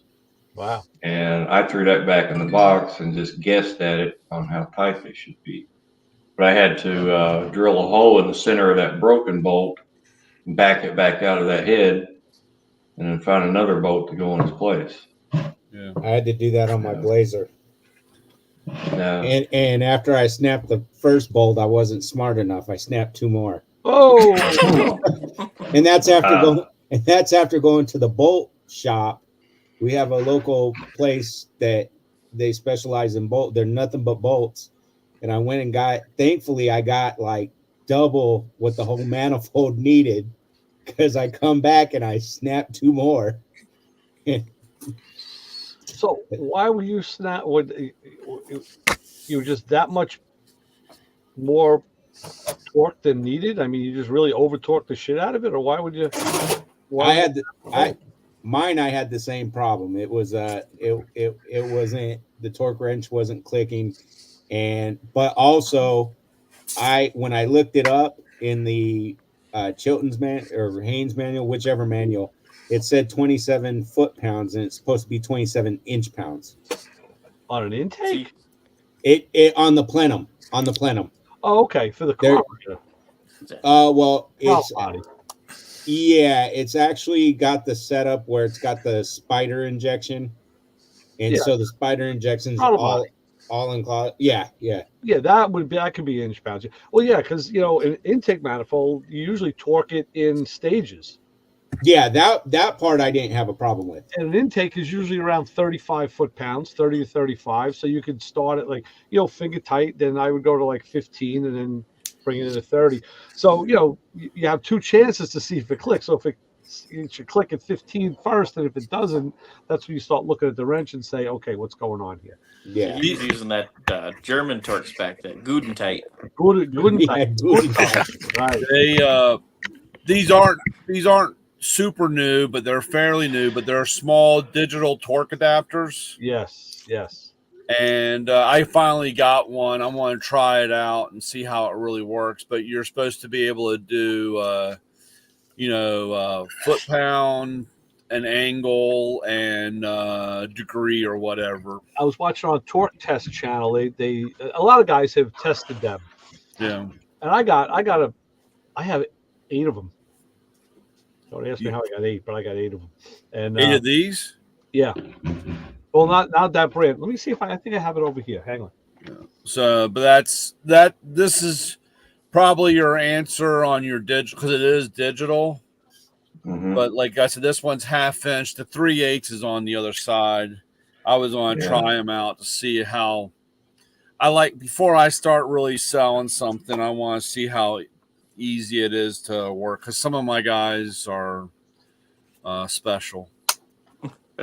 Wow. And I threw that back in the box and just guessed at it on how tight they should be. But I had to drill a hole in the center of that broken bolt, back it back out of that head, and then find another bolt to go in its place. Yeah. I had to do that on my Blazer. Yeah. And after I snapped the first bolt, I wasn't smart enough. I snapped two more. Oh. And that's after going to the bolt shop. We have a local place that they specialize in bolt. They're nothing but bolts. And I went and thankfully I got like double what the whole manifold needed, because I come back and I snapped two more. So why were you you were just that much more torque than needed? I mean, you just really over torqued the shit out of it, or why would you? I had the same problem. It was it wasn't, the torque wrench wasn't clicking, but also when I looked it up in the Chilton's or Haynes manual, whichever manual, it said 27 foot-pounds, and it's supposed to be 27 inch-pounds on an intake. It on the plenum. Oh, okay, for the car. Well, it's actually got the setup where it's got the spider injection, and so the spider injection's all in cloud. Yeah, that could be inch pounds. Well, yeah, because an intake manifold, you usually torque it in stages. Yeah, that part I didn't have a problem with. And an intake is usually around 35 foot-pounds, 30 to 35. So you could start at finger tight. Then I would go to like 15 and then bring it into 30. So, you have two chances to see if it clicks. So if you should click at 15 first, and if it doesn't, that's when you start looking at the wrench and say, okay, what's going on here? Yeah. He's using that German torque spec, that Gudentite. Gudentite. Right. These aren't super new, but they're fairly new, but they're small digital torque adapters. Yes. And I finally got one. I want to try it out and see how it really works. But you're supposed to be able to do, foot-pound, an angle, and degree or whatever. I was watching on Torque Test channel. They a lot of guys have tested them. Yeah. And I have 8 of them. Don't ask me how I got 8, but I got 8 of them. And 8 of these? Yeah. Well, not that brand. Let me see if I think I have it over here. Hang on. Yeah. So, but this is probably your answer on your digital, because it is digital. Mm-hmm. But like I said, this one's half-inch. The 3/8 is on the other side. I was going to try them out to see how before I start really selling something, I want to see how easy it is to work, because some of my guys are special,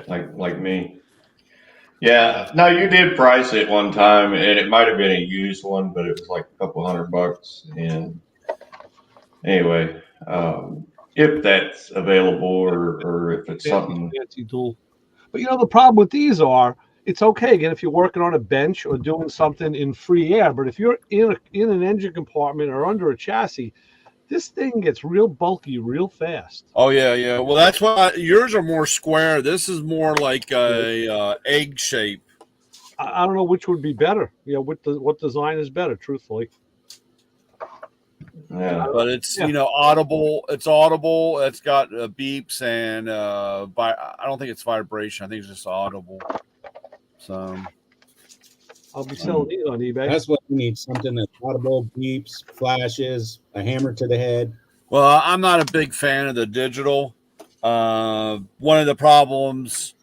like me. Yeah, no, you did price it one time, and it might have been a used one, but it was like a couple $100. And anyway, if that's available, or if it's something. But the problem with these it's okay again if you're working on a bench or doing something in free air. But if you're in an engine compartment or under a chassis, this thing gets real bulky real fast. Oh yeah. Well, that's why yours are more square. This is more like a egg shape. I don't know which would be better. What design is better, truthfully. Yeah, but it's audible. It's audible. It's got beeps and I don't think it's vibration. I think it's just audible. So I'll be selling these on eBay. That's what you need. Something that's audible, beeps, flashes, a hammer to the head. Well, I'm not a big fan of the digital. One of the problems,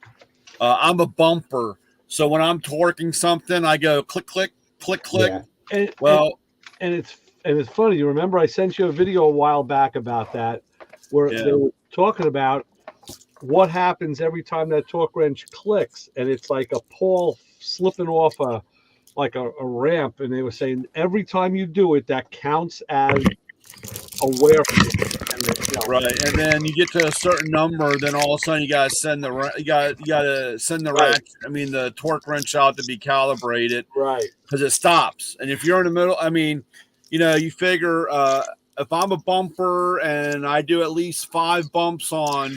I'm a bumper. So when I'm torquing something, I go click, click, click, click. Yeah. And it's funny. You remember I sent you a video a while back about that, where they were talking about what happens every time that torque wrench clicks, and it's like a pawl slipping off a ramp. And they were saying every time you do it, that counts as a wear. Right, and then you get to a certain number, then all of a sudden you gotta send the the torque wrench out to be calibrated, right? Because it stops. And if you're in the middle, you figure if I'm a bumper and I do at least 5 bumps on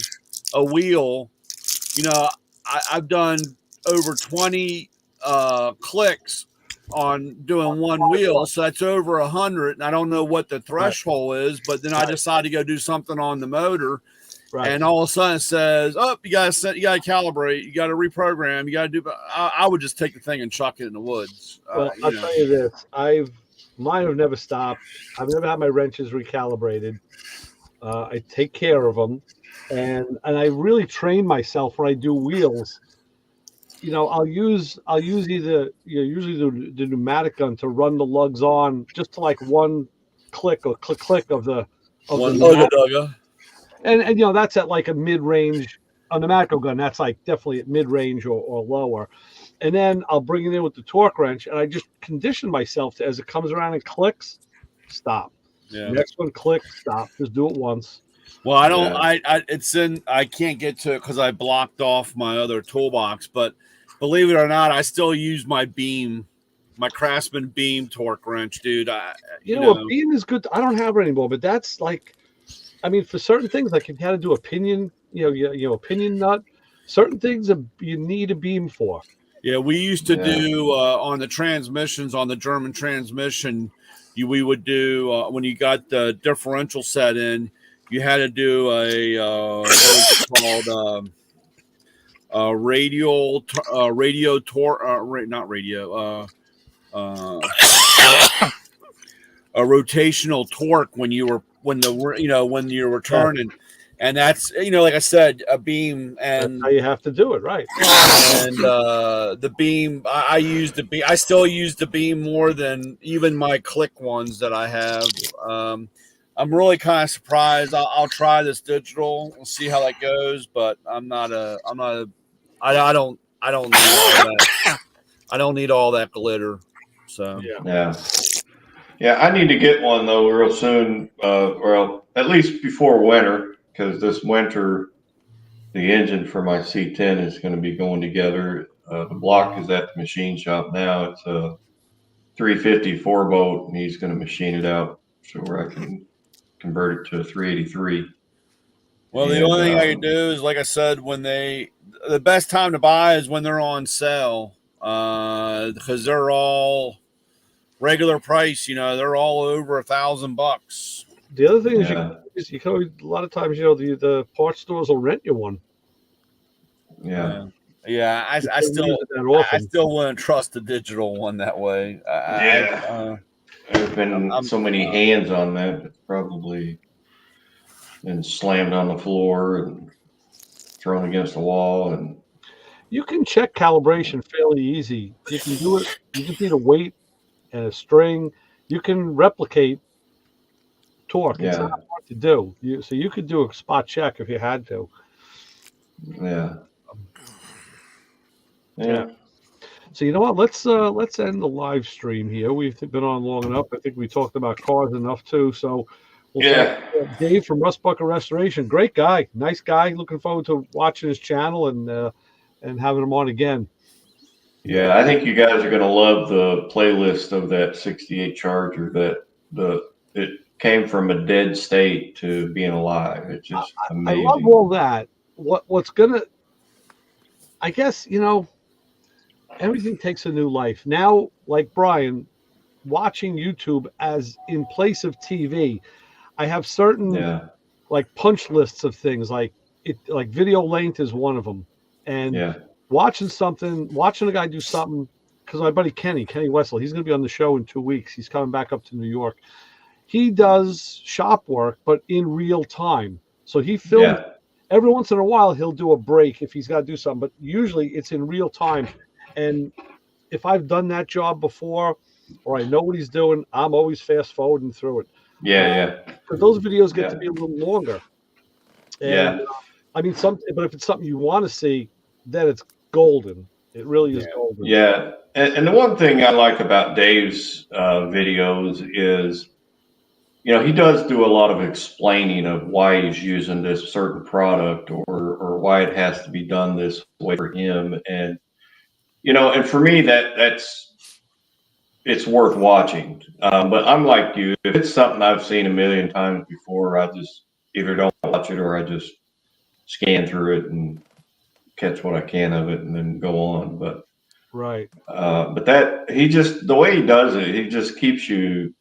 a wheel, I've done over 20 clicks on doing one wheel, so that's over 100. And I don't know what the threshold is, but then I decide to go do something on the motor, and all of a sudden it says, "Oh, you gotta calibrate, you gotta reprogram, you gotta do." I would just take the thing and chuck it in the woods. Well, I'll tell you this: mine have never stopped. I've never had my wrenches recalibrated. I take care of them, and I really train myself when I do wheels. I'll use either usually the pneumatic gun to run the lugs on just to like one click or click of the dugga. And that's at like a mid-range. A pneumatic gun, that's like definitely at mid-range or lower. And then I'll bring it in with the torque wrench, and I just condition myself to, as it comes around and clicks, stop. Yeah. Next one, click, stop. Just do it once. Well, I don't. I can't get to it because I blocked off my other toolbox. But believe it or not, I still use my Craftsman beam torque wrench, dude. A beam is good. I don't have it anymore, but that's like, for certain things, like if you had to do a pinion, pinion nut, certain things you need a beam for. Yeah, we used to do on the transmissions, on the German transmission, we would do when you got the differential set in, you had to do what was it called? Radio torque, not radio, a rotational torque when you were turning. And that's, like I said, a beam, and that's how you have to do it, right? And the beam, I use the beam. I still use the beam more than even my click ones that I have. I'm really kind of surprised. I'll try this digital. We'll see how that goes. But I don't need all that. I don't need all that glitter. So yeah. I need to get one though real soon. Well, at least before winter. Because this winter, the engine for my C10 is going to be going together. The block is at the machine shop now. It's a 350 4-bolt, and he's going to machine it out so where I can convert it to a 383. Well, the only thing I can do is, like I said, the best time to buy is when they're on sale, because they're all regular price. They're all over $1,000. The other thing is you can always, a lot of times, the parts stores will rent you one. Yeah. Yeah. I still wouldn't trust the digital one that way. There's been so many hands on that. It's probably been slammed on the floor and thrown against the wall. And you can check calibration fairly easy. You can do it. You just need a weight and a string. You can replicate torque. It's not hard to do. So you could do a spot check if you had to. Yeah. So you know what? Let's end the live stream here. We've been on long enough. I think we talked about cars enough too. So Dave from Rust Bucket Restoration, great guy, nice guy. Looking forward to watching his channel and having him on again. Yeah, I think you guys are going to love the playlist of that 68 Charger. It came from a dead state to being alive. It's just amazing. I love all that. What's gonna, I guess, everything takes a new life now. Like Brian, watching YouTube as in place of TV, I have certain like punch lists of things. Like video length is one of them, and watching a guy do something because my buddy Kenny Wessel, he's going to be on the show in 2 weeks. He's coming back up to New York. He does shop work, but in real time. So he films. Yeah. Every once in a while, he'll do a break if he's got to do something, but usually it's in real time. And if I've done that job before, or I know what he's doing, I'm always fast forwarding through it. Yeah. Because those videos get to be a little longer. And, I mean, but if it's something you want to see, then it's golden. It really is golden. Yeah. And the one thing I like about Dave's videos is, he does do a lot of explaining of why he's using this certain product or why it has to be done this way for him. And, and for me, it's worth watching. But I'm like you, if it's something I've seen a million times before, I just either don't watch it or I just scan through it and catch what I can of it and then go on. But right. But the way he does it, he just keeps you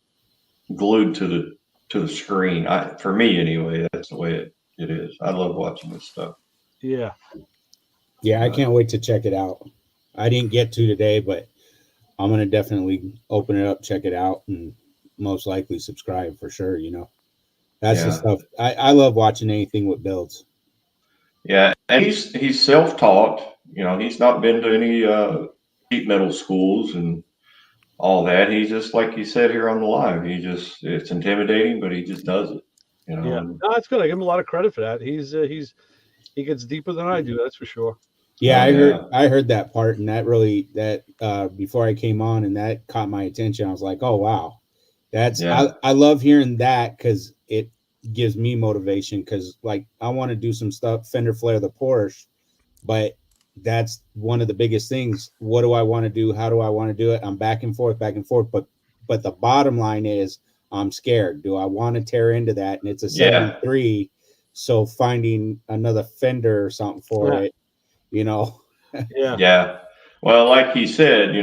glued to the screen. For me anyway, that's the way it is. I love watching this stuff. Yeah. Yeah, I can't wait to check it out. I didn't get to today, but I'm gonna definitely open it up, check it out, and most likely subscribe for sure. That's the stuff I love watching, anything with builds. Yeah, and he's self-taught. He's not been to any sheet metal schools and all that. He just, like you said here on the live, it's intimidating, but he just does it. Yeah, no, that's good. I give him a lot of credit for that. He gets deeper than I do. That's for sure. Yeah, I heard that part, and that before I came on, and that caught my attention. I was like, oh wow, I love hearing that because it gives me motivation. Because like I want to do some stuff, fender flare the Porsche, but that's one of the biggest things. What do I want to do? How do I want to do it? I'm back and forth. But the bottom line is I'm scared. Do I want to tear into that? And it's a 73. So finding another fender or something for it, Yeah. Well, like he said,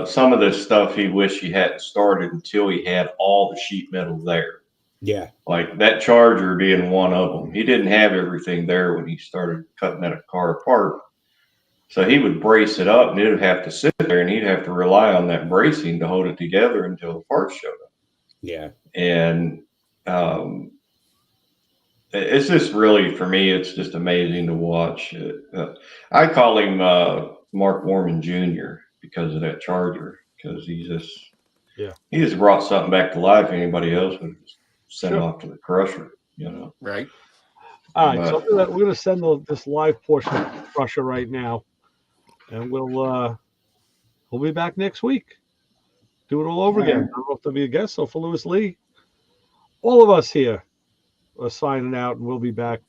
some of this stuff he wished he hadn't started until he had all the sheet metal there. Yeah. Like that Charger being one of them. He didn't have everything there when he started cutting that car apart. So he would brace it up and it would have to sit there and he'd have to rely on that bracing to hold it together until the parts showed up. Yeah. And it's just really, for me, it's just amazing to watch. I call him Mark Warman Jr. because of that Charger, because he just brought something back to life anybody else would send off to the crusher, Right. All right, so we're going to send this live portion to the crusher right now. And we'll be back next week. Do it all over again. I don't know if there'll be a guest. So for Lewis Lee, all of us here are signing out, and we'll be back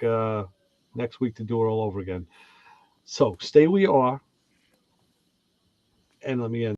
next week to do it all over again. So stay where you are. And let me end.